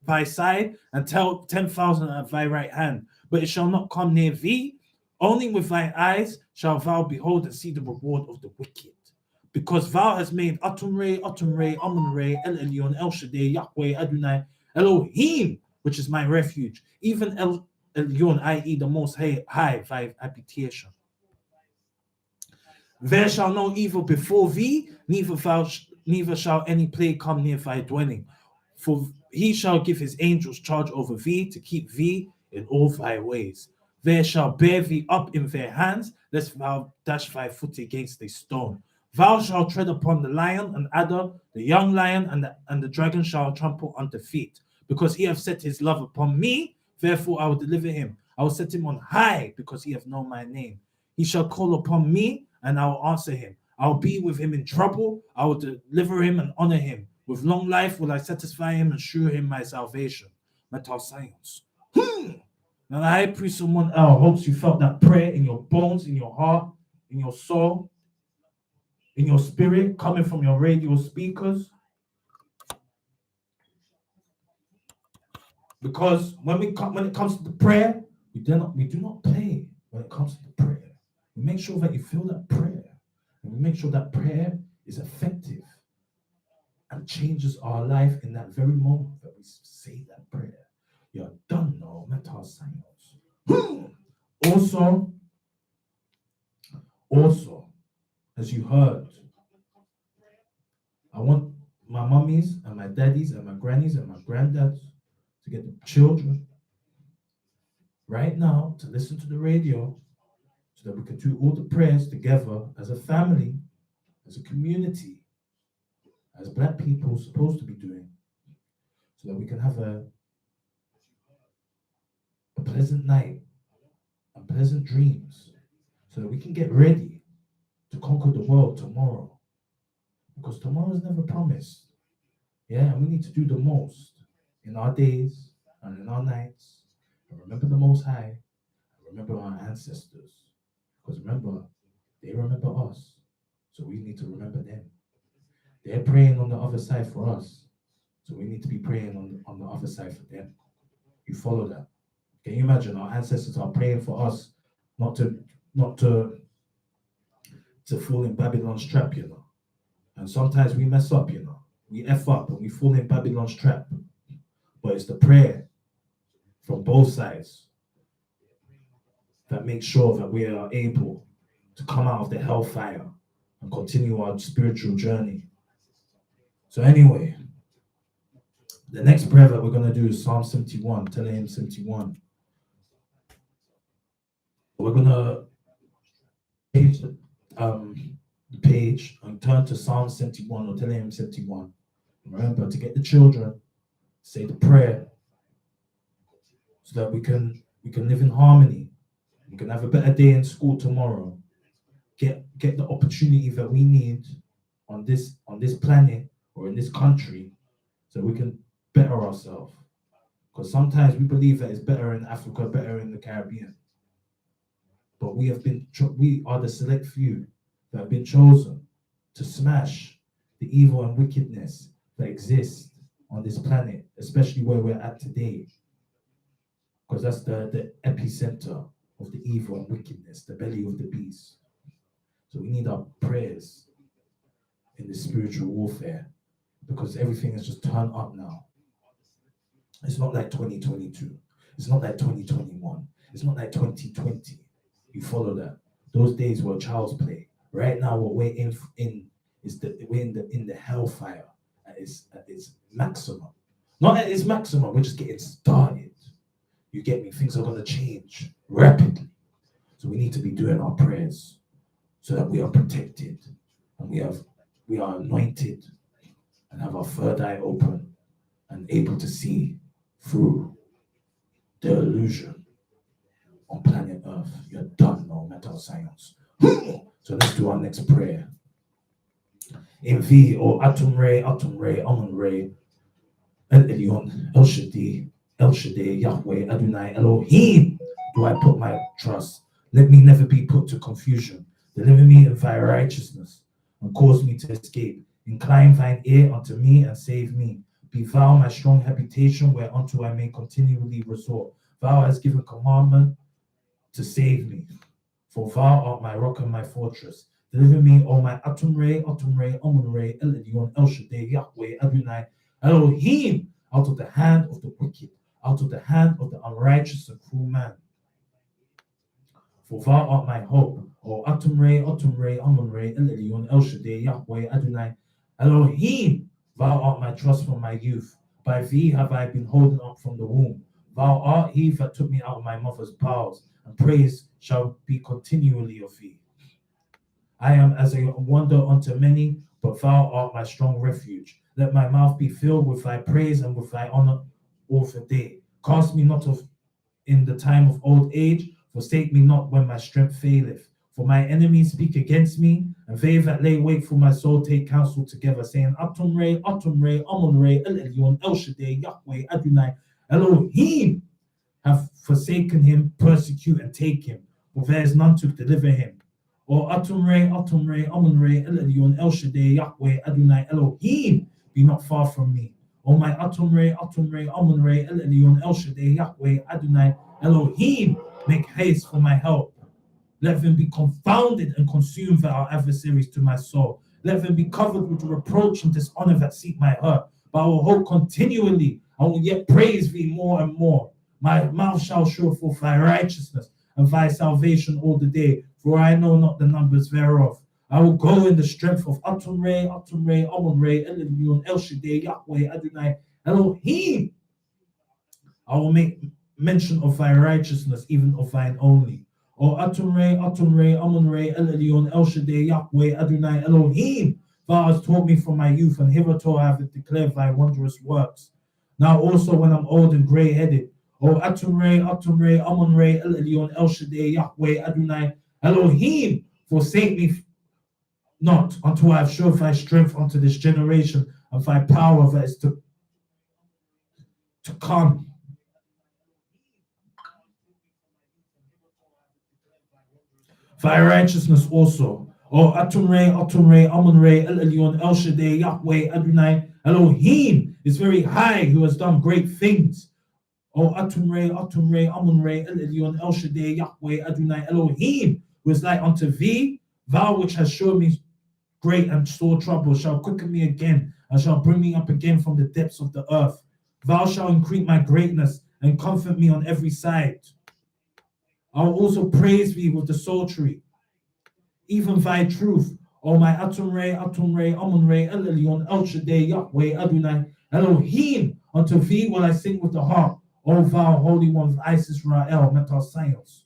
thy side, and 10,000 at thy right hand, but it shall not come near thee. Only with thy eyes shalt thou behold and see the reward of the wicked. Because thou hast made Atum Re, Amun Re, El Elyon, El Shaddai, Yahweh, Adonai, Elohim, which is my refuge, even El Elyon, i.e. the Most High, thy habitation. There shall no evil befall thee, neither shall any plague come near thy dwelling. For he shall give his angels charge over thee to keep thee in all thy ways. They shall bear thee up in their hands, lest thou dash thy foot against a stone. Thou shalt tread upon the lion and adder, the young lion and the dragon shall trample under feet. Because he hath set his love upon me, therefore I will deliver him. I will set him on high, because he hath known my name. He shall call upon me, and I will answer him. I will be with him in trouble. I will deliver him and honor him. With long life will I satisfy him and shew him my salvation. Mental science. Now the high priest Amun hopes you felt that prayer in your bones, in your heart, in your soul, in your spirit, coming from your radio speakers. Because when it comes to the prayer, we do not play when it comes to the prayer. We make sure that you feel that prayer. And we make sure that prayer is effective and changes our life in that very moment that we say that prayer. You're done now, mental science. Also, as you heard, I want my mummies and my daddies and my grannies and my granddads to get the children right now to listen to the radio so that we can do all the prayers together as a family, as a community, as Black people supposed to be doing, so that we can have a pleasant night and pleasant dreams, so that we can get ready to conquer the world tomorrow. Because tomorrow is never promised. Yeah, and we need to do the most in our days and in our nights. And remember the Most High, and remember our ancestors. Because remember, they remember us. So we need to remember them. They're praying on the other side for us. So we need to be praying on the other side for them. You follow that? Can you imagine our ancestors are praying for us not to fall in Babylon's trap, you know? And sometimes we mess up, you know. We F up and we fall in Babylon's trap. But it's the prayer from both sides that make sure that we are able to come out of the hellfire and continue our spiritual journey. So anyway, the next prayer that we're going to do is Psalm 71, 10 a.m. 71. We're going to change the page and turn to Psalm 71 or 10 a.m. 71. Remember to get the children, say the prayer, so that we can live in harmony. We can have a better day in school tomorrow. Get the opportunity that we need on this planet or in this country, so we can better ourselves. Because sometimes we believe that it's better in Africa, better in the Caribbean. But we are the select few that have been chosen to smash the evil and wickedness that exists on this planet, especially where we're at today. Because that's the epicenter of the evil and wickedness, the belly of the beast. So we need our prayers in this spiritual warfare, because everything has just turned up now. It's not like 2022. It's not like 2021. It's not like 2020. You follow that? Those days were child's play. Right now, what we're in the hellfire at its maximum. Not at its maximum. We're just getting started. You get me? Things are gonna change rapidly. So we need to be doing our prayers so that we are protected and we are anointed and have our third eye open and able to see through the illusion on planet Earth. You're done, no mental science. So let's do our next prayer. In V or Atum Re, Amun Re, El Elyon, El Shaddai, Yahweh, Adonai, Elohim, do I put my trust. Let me never be put to confusion. Deliver me in thy righteousness and cause me to escape. Incline thine ear unto me and save me. Be thou my strong habitation whereunto I may continually resort. Thou hast given commandment to save me. For thou art my rock and my fortress. Deliver me, O my Atum Re, Amun Re, El Elyon, El Shaddai, Yahweh, Adonai, Elohim, out of the hand of the wicked, out of the hand of the unrighteous and cruel man. For thou art my hope, O Atum Re, Amun Re, El Elyon, El Shaddai, Yahweh, Adonai, Elohim, thou art my trust from my youth. By thee have I been holden up from the womb. Thou art he that took me out of my mother's bowels, and praise shall be continually of thee. I am as a wonder unto many, but thou art my strong refuge. Let my mouth be filled with thy praise and with thy honor all the day. Cast me not off in the time of old age, forsake me not when my strength faileth. For my enemies speak against me, and they that lay wait for my soul take counsel together, saying, Atum Re, Amun Re, El Elyon, El Shaddai, Yahweh, Adonai, Elohim, have forsaken him, persecute and take him, for there is none to deliver him. Or Atum Re, Amun Re, El Elyon, El Shaddai, Yahweh, Adonai, Elohim, be not far from me. O my Atum Re, Amun Re, El Elyon, El Shaddai, Yahweh, Adonai, Elohim, make haste for my help. Let them be confounded and consumed that are adversaries to my soul. Let them be covered with reproach and dishonor that seek my hurt. But I will hope continually. I will yet praise thee more and more. My mouth shall show forth thy righteousness and thy salvation all the day, for I know not the numbers thereof. I will go in the strength of Atum Re, Amun Re, El Elyon, El Shaddai, Yahweh, Adonai, Elohim. I will make mention of thy righteousness, even of thine only. O Atum Re, Amun Re, El Elyon, El Shaddai, Yahweh, Adonai, Elohim. Thou hast taught me from my youth, and hitherto I have declared thy wondrous works. Now also when I'm old and grey-headed, O Atum Re, Amun Re, El Elyon, El Shaddai, Yahweh, Adonai, Elohim, forsake me not until I have showed thy strength unto this generation and thy power that is to come. Thy righteousness also. O Atum Re, Amun Re, El Elyon, El Shaddai, Yahweh, Adonai, Elohim is very high, who has done great things. O Atum Re, Amun Re, El Elyon, El Shaddai, Yahweh, Adonai, Elohim, who is like unto thee. Thou which hast shown me great and sore trouble shall quicken me again, and shall bring me up again from the depths of the earth. Thou shalt increase my greatness and comfort me on every side. I will also praise thee with the psaltery, even thy truth. O my Atum Re, Amun Re, El Elyon, El Shaddai, Yahweh, Adonai, Elohim. Unto thee will I sing with the harp, O thou Holy One of Isis, Ra'el, Metasaios.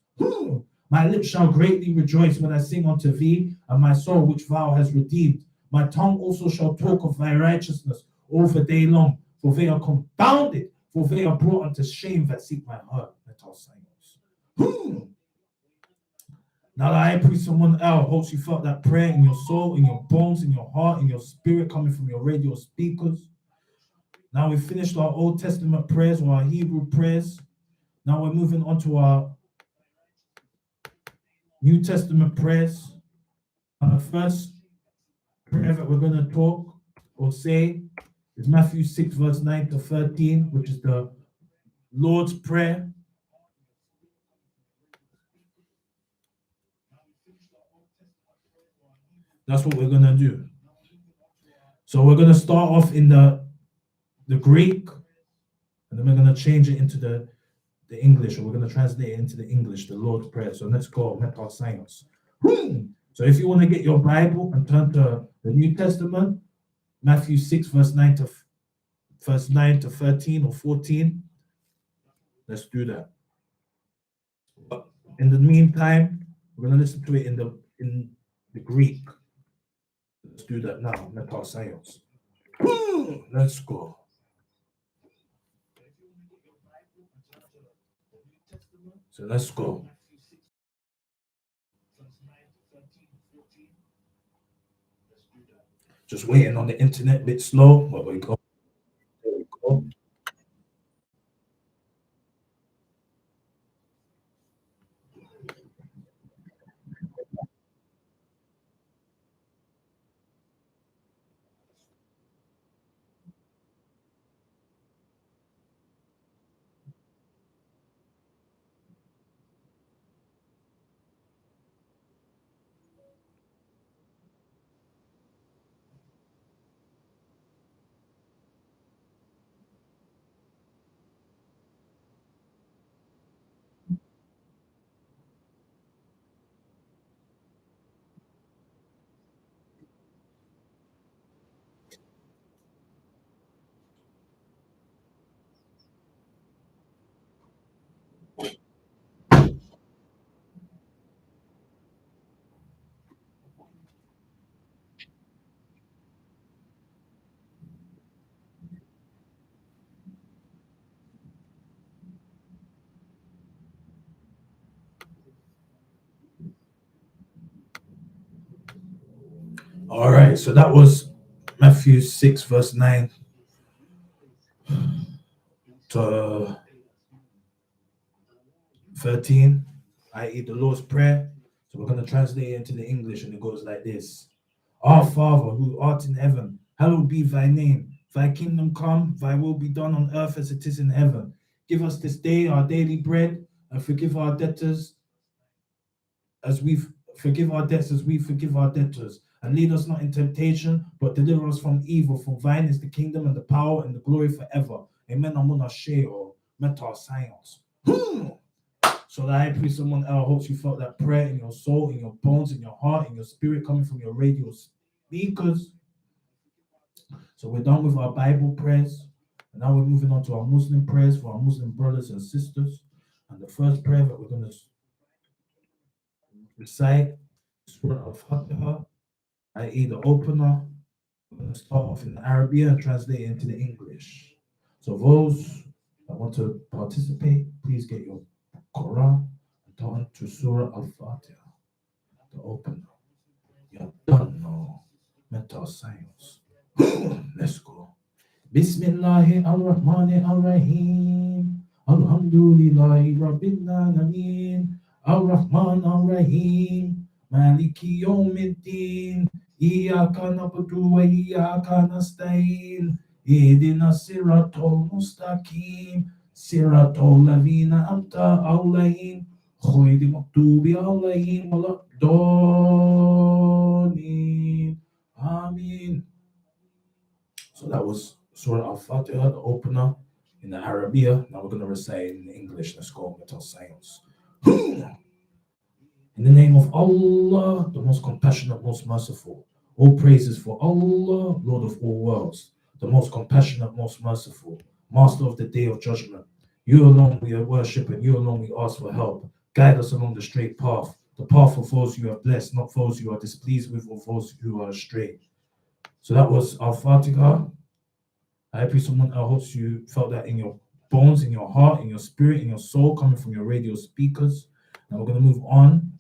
My lips shall greatly rejoice when I sing unto thee, and my soul which thou hast redeemed. My tongue also shall talk of thy righteousness all the day long, for they are confounded, for they are brought unto shame that seek my hurt. Metasaios. Now that I preach someone else, hopes you felt that prayer in your soul, in your bones, in your heart, in your spirit, coming from your radio speakers. Now we've finished our Old Testament prayers or our Hebrew prayers. Now we're moving on to our New Testament prayers. The first prayer that we're going to talk or say is Matthew 6, verse 9 to 13, which is the Lord's Prayer. That's what we're going to do. So we're going to start off in the Greek, and then we're going to change it into the English, or we're going to translate it into the English, the Lord's Prayer. So let's go, Metasaios. So if you want to get your Bible and turn to the New Testament, Matthew 6, verse 9 to 13 or 14, let's do that. But in the meantime, we're going to listen to it in the Greek. Let's do that now, Metasaios. Let's go. So let's go. Just waiting on the internet, a bit slow, but we go. There we go. All right, so that was Matthew 6, verse 9 to 13, i.e., the Lord's Prayer. So we're going to translate it into the English, and it goes like this. Our Father, who art in heaven, hallowed be thy name. Thy kingdom come, thy will be done on earth as it is in heaven. Give us this day our daily bread, and forgive our debtors as we forgive our debts as we forgive our debtors. And lead us not in temptation, but deliver us from evil. For thine is the kingdom and the power and the glory forever. Amen. Amun or Metasaios. So that I pray someone else hopes you felt that prayer in your soul, in your bones, in your heart, in your spirit, coming from your radio speakers. So we're done with our Bible prayers. And now we're moving on to our Muslim prayers for our Muslim brothers and sisters. And the first prayer that we're going to recite is Surah Al-Fatiha, i.e. the opener. We're going to start off in the Arabic and translate it into the English. So those that want to participate, please get your Quran and turn to Surah Al-Fatiha, the opener. You're done now. Metasaios. Let's go. Bismillahir Rahmanir Rahim. Alhamdulillahi Rabbil Alameen. Ar-Rahman Ar-Rahim. Maliki Yawmiddin. Iyyaka na'budu wa iyyaka nasta'in. Ihdina siratal mustaqim. Siratal ladhina an'amta alayhim. Ghayril maghdubi alayhim waladdallin. Amin. So that was Surah Al-Fatiha, the opener in the Arabia. Now we're going to recite it in English. Let's go, mental science. In the name of Allah, the most compassionate, most merciful. All praises for Allah, Lord of all worlds, the most compassionate, most merciful, Master of the day of judgment. You alone we worship and you alone we ask for help. Guide us along the straight path, the path of those you have blessed, not those you are displeased with or those who are astray. So that was Al Fatiha. I pray someone I hope you felt that in your bones, in your heart, in your spirit, in your soul, coming from your radio speakers. Now we're going to move on.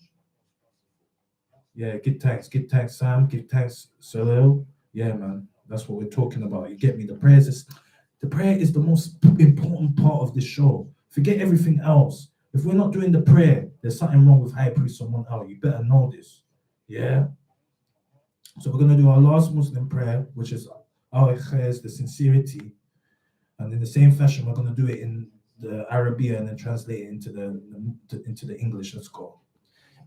Yeah, give thanks, Sam, give thanks, Salil. Yeah, man, that's what we're talking about. You get me? The prayer is the most important part of this show. Forget everything else. If we're not doing the prayer, there's something wrong with High Priest someone else. You better know this. Yeah. So we're gonna do our last Muslim prayer, which is our ikhlas, the sincerity, and in the same fashion, we're gonna do it in the Arabia and then translate it into the English. Let's go.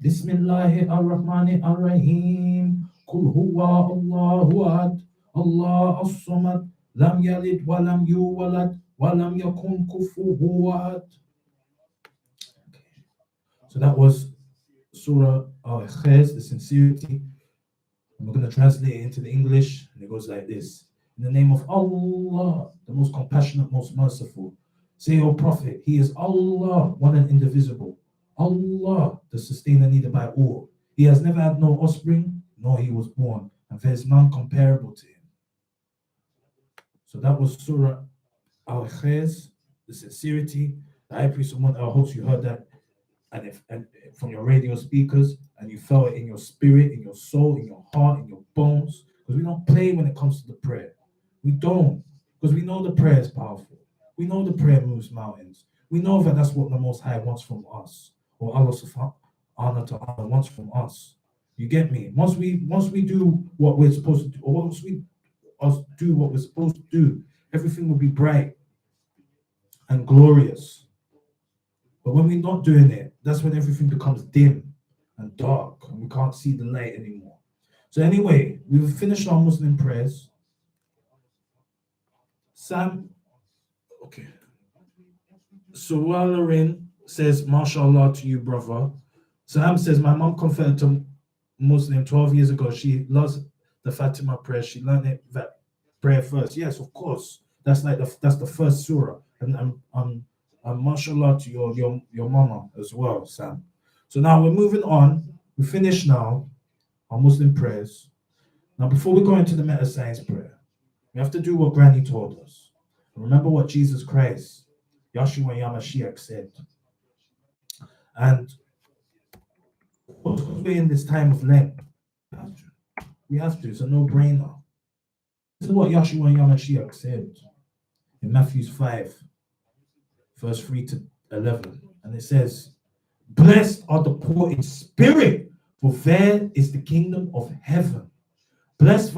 Bismillahir Rahmanir Rahim. Kul huwa Allahu ahad. Allah as-samad. Lam yalid wa lam yulad wa lam yakun kufuwan ahad. So that was Surah Al-Ikhlas, the sincerity. And we're going to translate it into the English, and it goes like this. In the name of Allah, the most compassionate, most merciful. Say, O Prophet, He is Allah, one and indivisible. Allah, the sustainer needed by all. He has never had no offspring, nor he was born, and there is none comparable to him. So that was Surah Al-Ikhlas, the sincerity. The high priest of I hope you heard that and from your radio speakers, and you felt it in your spirit, in your soul, in your heart, in your bones. Because we don't play when it comes to the prayer. We don't. Because we know the prayer is powerful. We know the prayer moves mountains. We know that that's what the Most High wants from us. Or Allah subhanahu wa ta'ala wants from us. You get me? Once we do what we're supposed to do, or once we do what we're supposed to do, everything will be bright and glorious. But when we're not doing it, that's when everything becomes dim and dark and we can't see the light anymore. So anyway, we've finished our Muslim prayers. Sam, okay. So Walarin says, MashaAllah to you, brother. Sam says, my mom converted to Muslim 12 years ago. She loves the Fatima prayer. She learned it, that prayer first. Yes, of course. That's the first surah. And mashallah to your mama as well, Sam. So now we're moving on. We finish now our Muslim prayers. Now, before we go into the meta science prayer, we have to do what Granny told us. Remember what Jesus Christ, Yahshua Yamashiach, said. And because we're in this time of Lent, we have to. It's a no-brainer. This is what Yahshua Yamashiach said in Matthew 5. Verse 3 to 11, and it says, blessed are the poor in spirit, for there is the kingdom of heaven. Blessed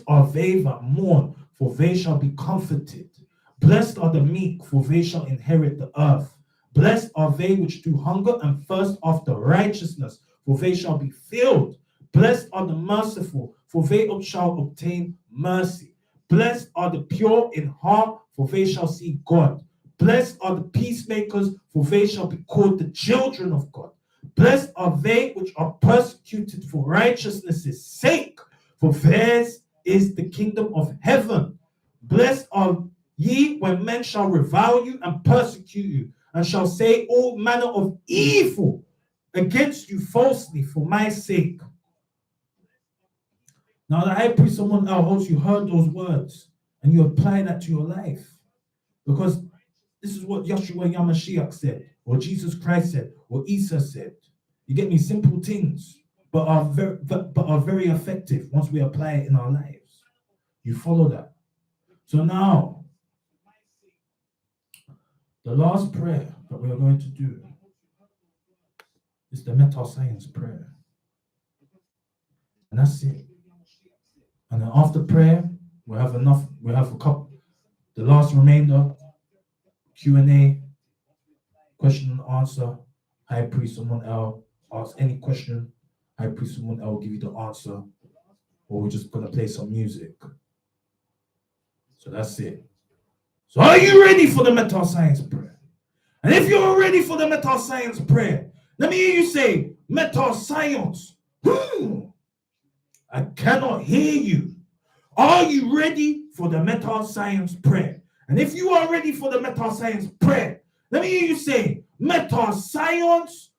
are they that mourn, for they shall be comforted. Blessed are the meek, for they shall inherit the earth. Blessed are they which do hunger and thirst after righteousness, for they shall be filled. Blessed are the merciful, for they shall obtain mercy. Blessed are the pure in heart, for they shall see God. Blessed are the peacemakers, for they shall be called the children of God. Blessed are they which are persecuted for righteousness' sake, for theirs is the kingdom of heaven. Blessed are ye when men shall revile you and persecute you, and shall say all manner of evil against you falsely for my sake. Now the high priest, someone else, you heard those words, and you apply that to your life. Because this is what Yahshua Yamashiach said, or Jesus Christ said, or Isa said. You get me? Simple things, but are very effective once we apply it in our lives. You follow that. So now, the last prayer that we are going to do is the meta science prayer. And that's it. And then after prayer, we have a couple, the last remainder, Q&A, question and answer. High priest, someone else, ask any question. High priest, someone else will give you the answer. Or we're just going to play some music. So that's it. So are you ready for the meta science prayer? And if you're ready for the meta science prayer, let me hear you say, meta science. I cannot hear you. Are you ready for the meta science prayer? And if you are ready for the meta science prayer, let me hear you say, meta science.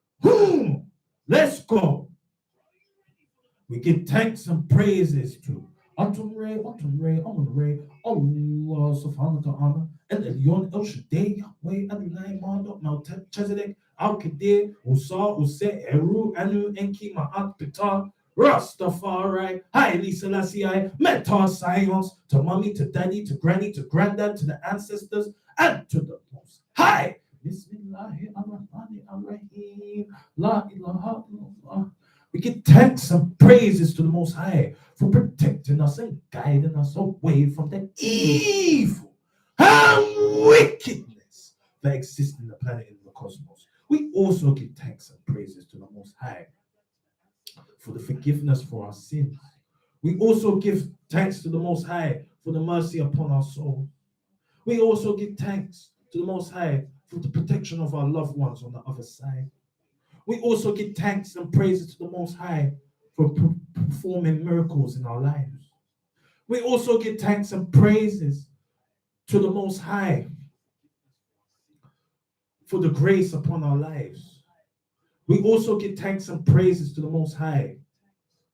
Let's go. We give thanks and praises to Amun Ray, Allah subhanahu wa ta'ala, El Elyon, El Shaddai, Yahweh, Adonai, Marduk, Melchizedek, Al Kadir, Usa, Use, Eru, Anu, Enki, Ma'at, Ptah, Rastafari, Haile Selassie, Meta Science, to mommy, to daddy, to granny, to granddad, to the ancestors, and to the most high. Bismillahirrahmanirrahim. La ilaha illallah. We give thanks and praises to the Most High for protecting us and guiding us away from the evil and wickedness that exists in the planet and the cosmos. We also give thanks and praises to the Most High for the forgiveness for our sins. We also give thanks to the Most High for the mercy upon our soul. We also give thanks to the Most High for the protection of our loved ones on the other side. We also give thanks and praises to the Most High for performing miracles in our lives. We also give thanks and praises to the Most High for the grace upon our lives. We also give thanks and praises to the Most High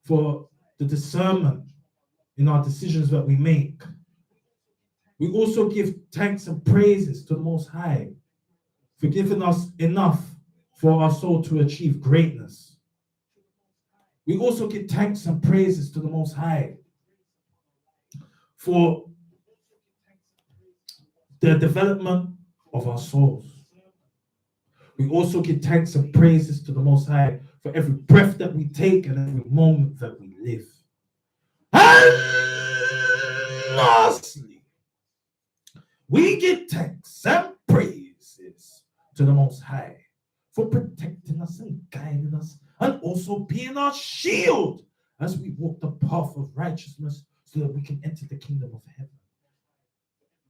for the discernment in our decisions that we make. We also give thanks and praises to the Most High for giving us enough for our soul to achieve greatness. We also give thanks and praises to the Most High for the development of our souls. We also give thanks and praises to the Most High for every breath that we take and every moment that we live. And lastly, we give thanks and praises to the Most High for protecting us and guiding us and also being our shield as we walk the path of righteousness so that we can enter the kingdom of heaven,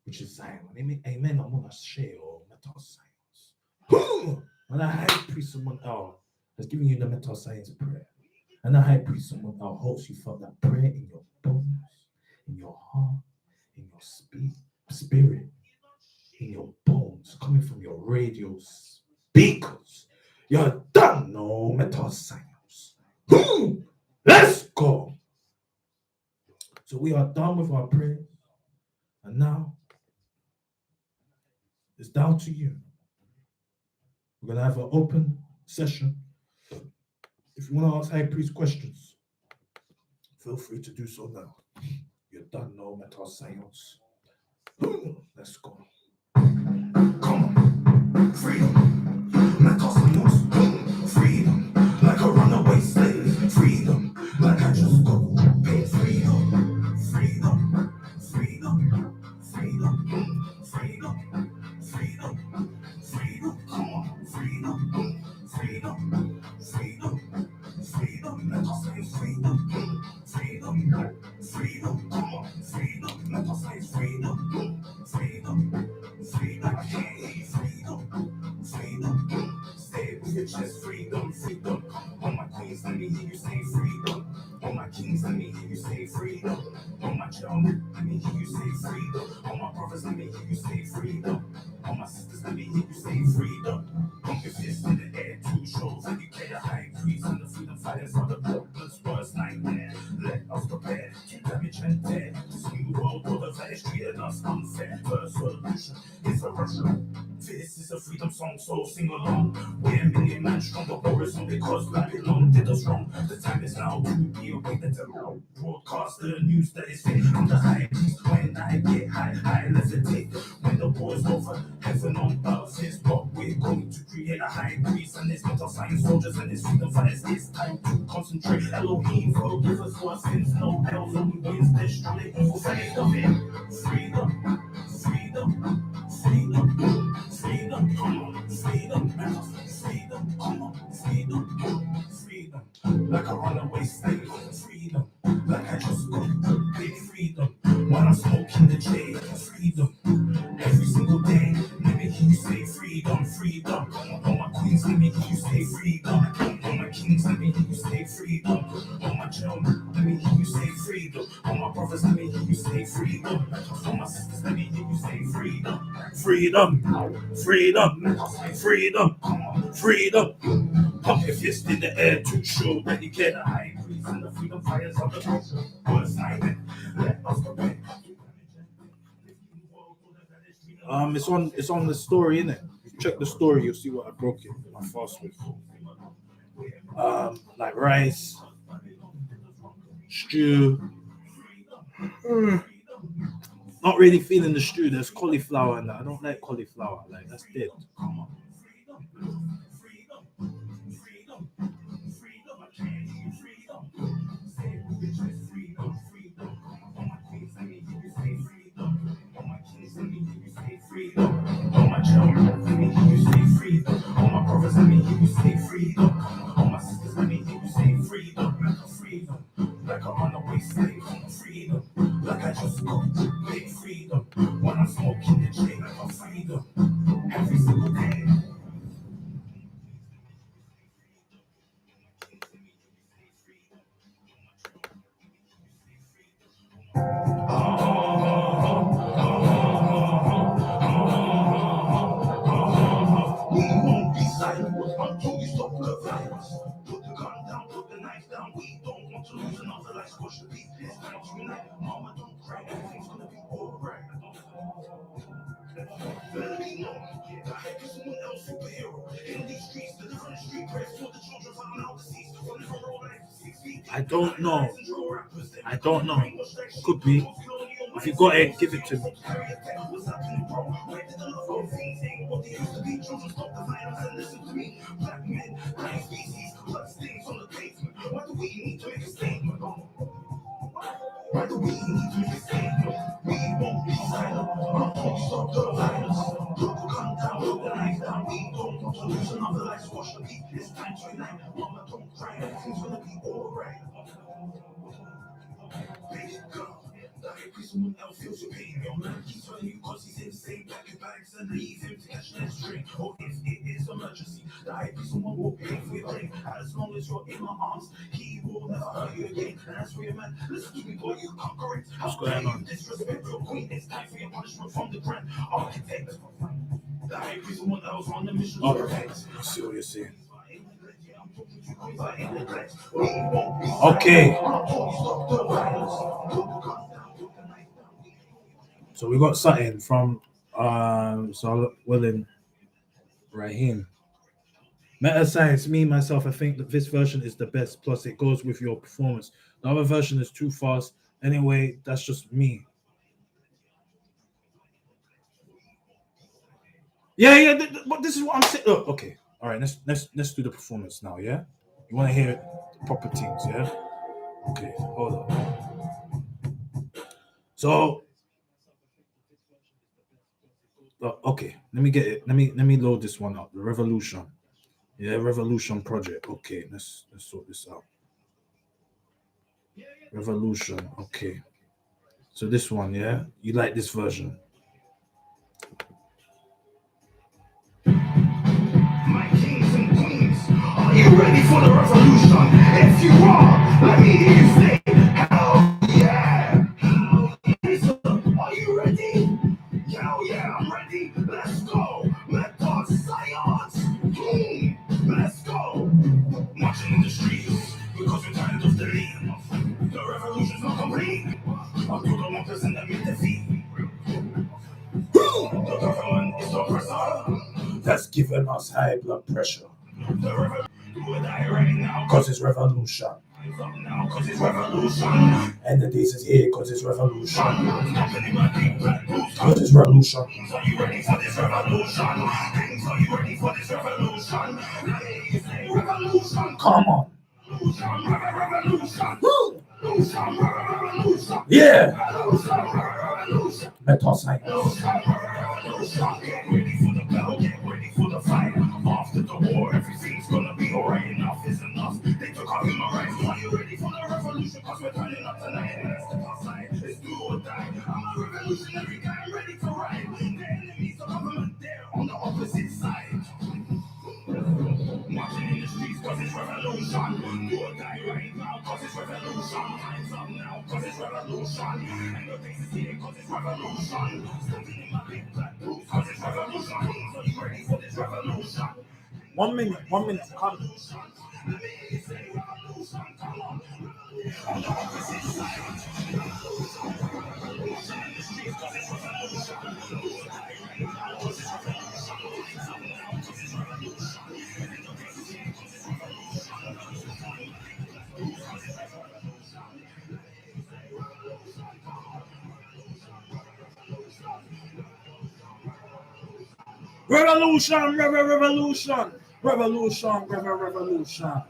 which is Zion. Amen. I'm going to share meta science. And the high priest, someone else, has given you the meta science prayer. And the high priest, someone else, hopes you felt that prayer in your bones, in your heart, in your spirit, in your bones, coming from your radio speakers. You're done, no meta science. Let's go. So we are done with our prayers. And now it's down to you. We're going to have an open session. If you want to ask high priest questions, feel free to do so now. You're done, no meta science. Let's go. Come on, freedom, meta science, freedom, like a runaway slave, freedom, like I just got paid, freedom, freedom, freedom, freedom, freedom, freedom, freedom, come on, freedom, freedom, freedom, freedom, meta science, freedom, freedom, freedom, come on, freedom, meta science, freedom, freedom, freedom, hey, freedom, freedom, stay with your chest, freedom, freedom. All my queens, let me hear you say freedom. All my kings, let me hear you say freedom. All my gentlemen, let me hear you say freedom. All my brothers, let me hear you say freedom. All my sisters, let me hear you say freedom. Pump your fist in the air, 2 shows, and you play a high priest, and the freedom fighters are the bloodless worst nightmare. Let us prepare to damage and tear this new world order that is treating us unfair. First solution is a Russian. This is a freedom song, so sing along. We're a million man strong, the war is on because Babylon did us wrong. The time is now to be awake and to broadcast the news that is fit. I'm the high priest when I get high, let's take. When the war is over, heaven on earth is what we're going to create. A high priest and his mental science soldiers and his freedom fighters. It's time to concentrate. Elohim, forgive us for our sins. No hells, only wins. Destroy the evil side of it. Freedom, freedom, freedom, freedom, come on, freedom, freedom, come on, freedom, freedom, like a runaway slave, freedom, like I just got big freedom, when I'm smoking the J, freedom, every kings, let me hear you say freedom. All my children, let me hear you say freedom. All my brothers, let me hear you say freedom. All my sisters, let me hear you say freedom. Freedom, freedom, freedom, freedom. Pump your fist in the air to show that you can. High increase in the freedom fires of the culture. What's silent? Let us prepare. It's on the story, innit? Check the story, you'll see what I broke it. I fast with. Like rice, stew. Not really feeling the stew. There's cauliflower in that. I don't like cauliflower. Like that's dead. All my children, let me hear you say freedom. All my brothers, let me hear you say freedom. All my sisters, let me hear you say freedom. Freedom, like a runaway slave. Freedom, like I just got big freedom. When I'm smoking the J, like a freedom. Every single day. We won't be silent until you stop the violence. Put the gun down, put the knife down. We don't want to lose another life. Squash the beat. It's time to unite. Mama, don't cry. Everything's gonna be alright. Better be known. I had to someone else superhero in these streets. The different street prayers for the children found out deceased. Running from road life 6 feet. I don't know. Could be. If you got it, give it to me. What's happening, bro? Where did the love go? Things ain't what they used to be. Children, stop the violence and listen to me. Black men, dying species, blood stains on the pavement. Why do we need to make a statement? Why do we need to make a statement? We won't be silent until we stop the violence. Put the gun down, put the knife down. We don't want to lose another life. Squash the beat. It's time to unite. Mama, don't cry. Everything's gonna be alright. Baby girl, that if someone else feels your pain, your man keeps telling you cause he's insane. Pack your bags and leave him to catch the next train. Or if it is emergency, that if someone will pay for your pain. As long as you're in my arms, he will never hurt you again. And as for your man, listen to me, boy, you can't correct. What's going on? Disrespect your queen, it's time for your punishment from the grand architect. That if someone else on the mission to protect. I see what you're saying. Okay. So we got something from Charlotte Willing Rahim. Meta Science, me myself, I think that this version is the best, plus it goes with your performance. The other version is too fast. Anyway, that's just me. Yeah, but this is what I'm saying. Oh, okay. All right, let's do the performance now, yeah? You want to hear the proper teams, yeah? Okay, hold on. So okay, let me get it. Let me load this one up. The Revolution. Yeah, Revolution project. Okay, let's sort this out. Revolution. Okay. So this one, yeah? You like this version? My kings and queens, are you ready for the revolution? If you are, let me hear you say, hell yeah! Listen, are you ready? Hell yeah, I'm ready. Let's go. Method science. Let's go. Marching in the streets because we're tired of the lead. The revolution's not complete until the one person that made defeat. The government is oppressor That's giving us high blood pressure. The revolution will die right now Cause it's revolution. now cause it's revolution. And the days is here cause it's revolution. Stop anybody black boots. Cause it's revolution. Are you ready for this revolution? Kings, are you ready for this revolution? Let me hear you say revolution. Come on. Revolution. Woo. Revolution. Yeah. Revolution. Method Science. Get ready for the battle, get ready for the fight. After the war, everything's gonna be alright. Enough is enough. They took our human rights. Are you ready for the revolution? Cause we're turning up tonight. Let's step outside. Let's do or die. I'm a revolutionary guy. I'm ready to ride. The enemies of government, they're on the opposite side. Marching in the streets cause it's revolution. Poor guy right now, cause it's revolution. Hands up now, cause it's revolution. And the things here, cause it's revolution. Standing in my big black boots, cause it's revolution. So you ready for this revolution? 1 minute, 1 minute, come. Revolution, revolution, revolution, revolution.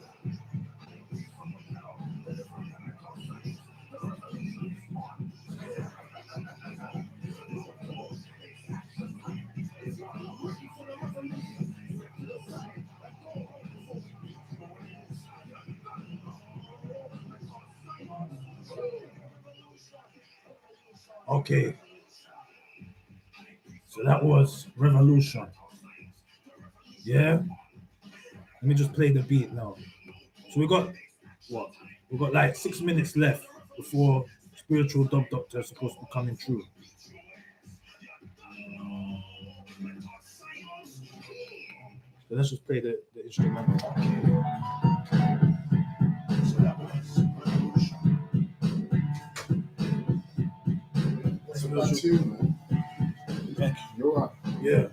Okay. So that was revolution. Yeah. Let me just play the beat now. So we got what? We got like 6 minutes left before spiritual dub doctor is supposed to be coming through. So let's just play the instrumental. So that was That's a good tune, man. thank You're right. you. Yeah.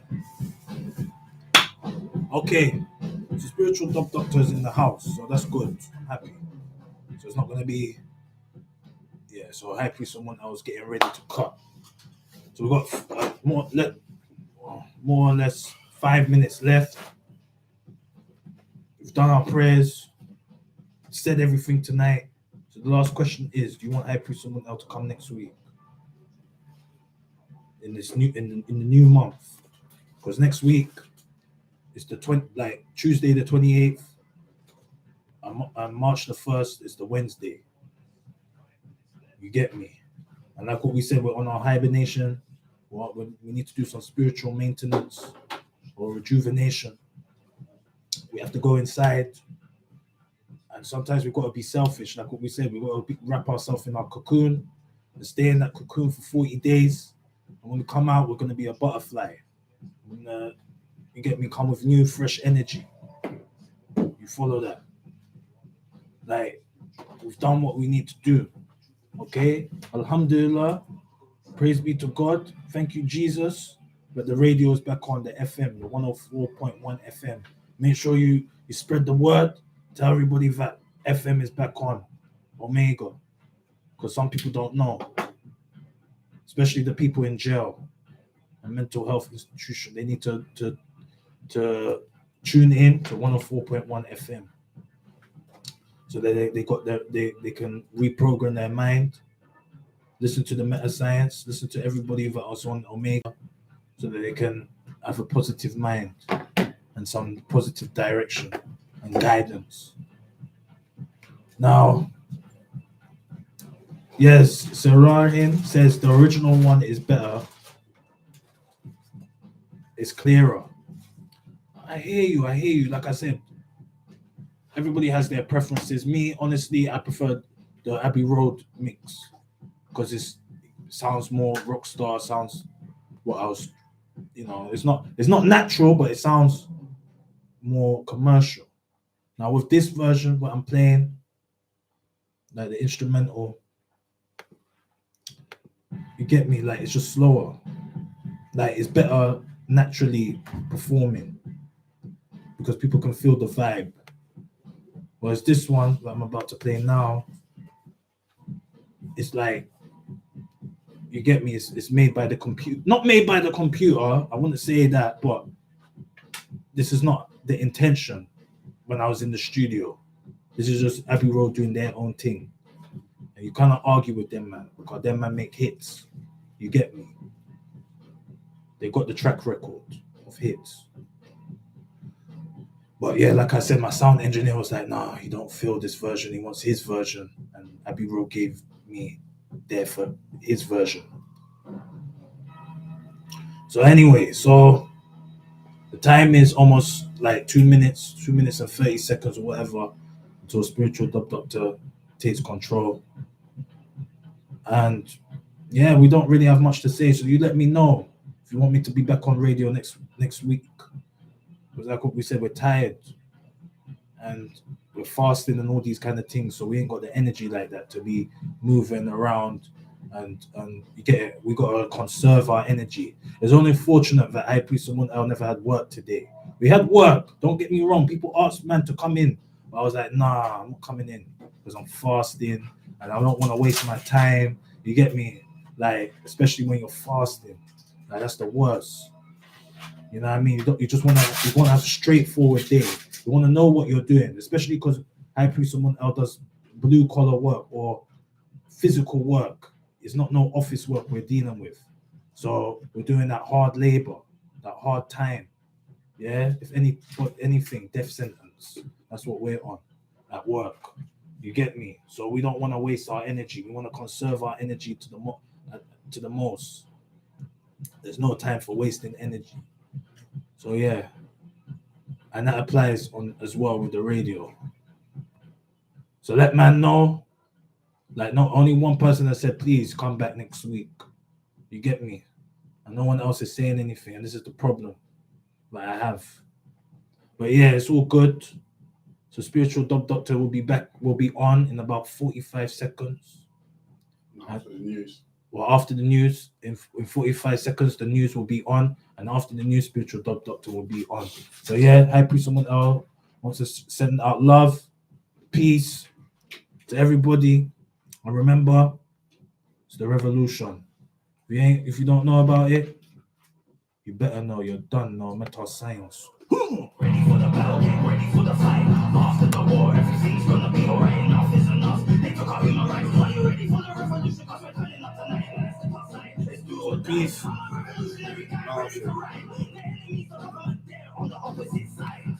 Okay. So spiritual dub doctor is in the house, so that's good. I'm happy. So it's not gonna be so happy someone else getting ready to cut. So we got more or less 5 minutes left. We've done our prayers, said everything tonight. So the last question is: do you want High Priest someone else to come next week in this new in the new month? Because next week is the Tuesday the 28th, and March the 1st is the Wednesday. You get me? And like what we said, we're on our hibernation. We need to do some spiritual maintenance or rejuvenation. We have to go inside. And sometimes we've got to be selfish. Like what we said, we've got to wrap ourselves in our cocoon and stay in that cocoon for 40 days. And when we come out, we're going to be a butterfly. You get me? Come with new, fresh energy. You follow that? Like, we've done what we need to do. Okay? Alhamdulillah. Praise be to God. Thank you, Jesus. But the radio is back on, the FM, the 104.1 FM. Make sure you spread the word. Tell everybody that FM is back on, Omega. Because some people don't know. Especially the people in jail and mental health institution. They need to tune in to 104.1 FM. So that they can reprogram their mind. Listen to the meta science, listen to everybody that was on Omega, so that they can have a positive mind and some positive direction and guidance. Now, yes, Sarahin says the original one is better. It's clearer. I hear you. Like I said, everybody has their preferences. Me, honestly, I prefer the Abbey Road mix. Because it sounds more rock star, sounds what else, it's not natural, but it sounds more commercial. Now with this version, what I'm playing, like the instrumental, you get me, like it's just slower, like it's better naturally performing because people can feel the vibe. Whereas this one that I'm about to play now, it's like, you get me? It's made by the computer. Not made by the computer. I wouldn't say that, but this is not the intention when I was in the studio. This is just Abbey Road doing their own thing. And you cannot argue with them, man, because them man make hits. You get me? They got the track record of hits. But yeah, like I said, my sound engineer was like, nah, he don't feel this version. He wants his version. And Abbey Road gave me there for his version. So anyway, so the time is almost like 2 minutes and 30 seconds or whatever until spiritual doctor takes control. And yeah, we don't really have much to say, so you let me know if you want me to be back on radio next week. Because like what we said, we're tired and we're fasting and all these kind of things, so we ain't got the energy like that to be moving around, and you get it. We gotta conserve our energy. It's only fortunate that High Priest Amun never had work today. We had work, don't get me wrong. People asked man to come in, but I was like, nah, I'm not coming in because I'm fasting and I don't want to waste my time. You get me? Like, especially when you're fasting, like that's the worst. You know what I mean? You just want to have a straightforward day. You want to know what you're doing, especially because High Priest someone else does blue collar work or physical work. It's not no office work we're dealing with. So we're doing that hard labor, that hard time. Yeah, if anything, death sentence. That's what we're on at work. You get me? So we don't want to waste our energy. We want to conserve our energy to the most. There's no time for wasting energy. So yeah, and that applies on as well with the radio. So let man know, like not only one person has said, please come back next week. You get me? And no one else is saying anything, and this is the problem that I have. But yeah, it's all good. So spiritual doctor will be on in about 45 seconds. After the news. Well, after the news, in 45 seconds, the news will be on, and after the news, spiritual doctor will be on. So yeah, High Priest someone else wants to send out love, peace to everybody, and remember, it's the revolution. If you don't know about it, you better know. You're done. No mental science. Ready for the battle, get ready for the fight. After the war, everything's gonna be alright. Enough is enough. They took our human rights. Are you ready for the revolution? Cause we're turning up tonight. Let's step outside. Let's do it. Peace. Revolutionary guy, ready to ride. The enemies of government, they're on the opposite side.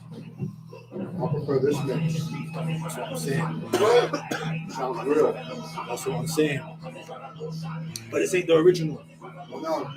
I prefer this mix. That's what I'm saying. Sounds real. That's what I'm saying. But this ain't the original. Well, no.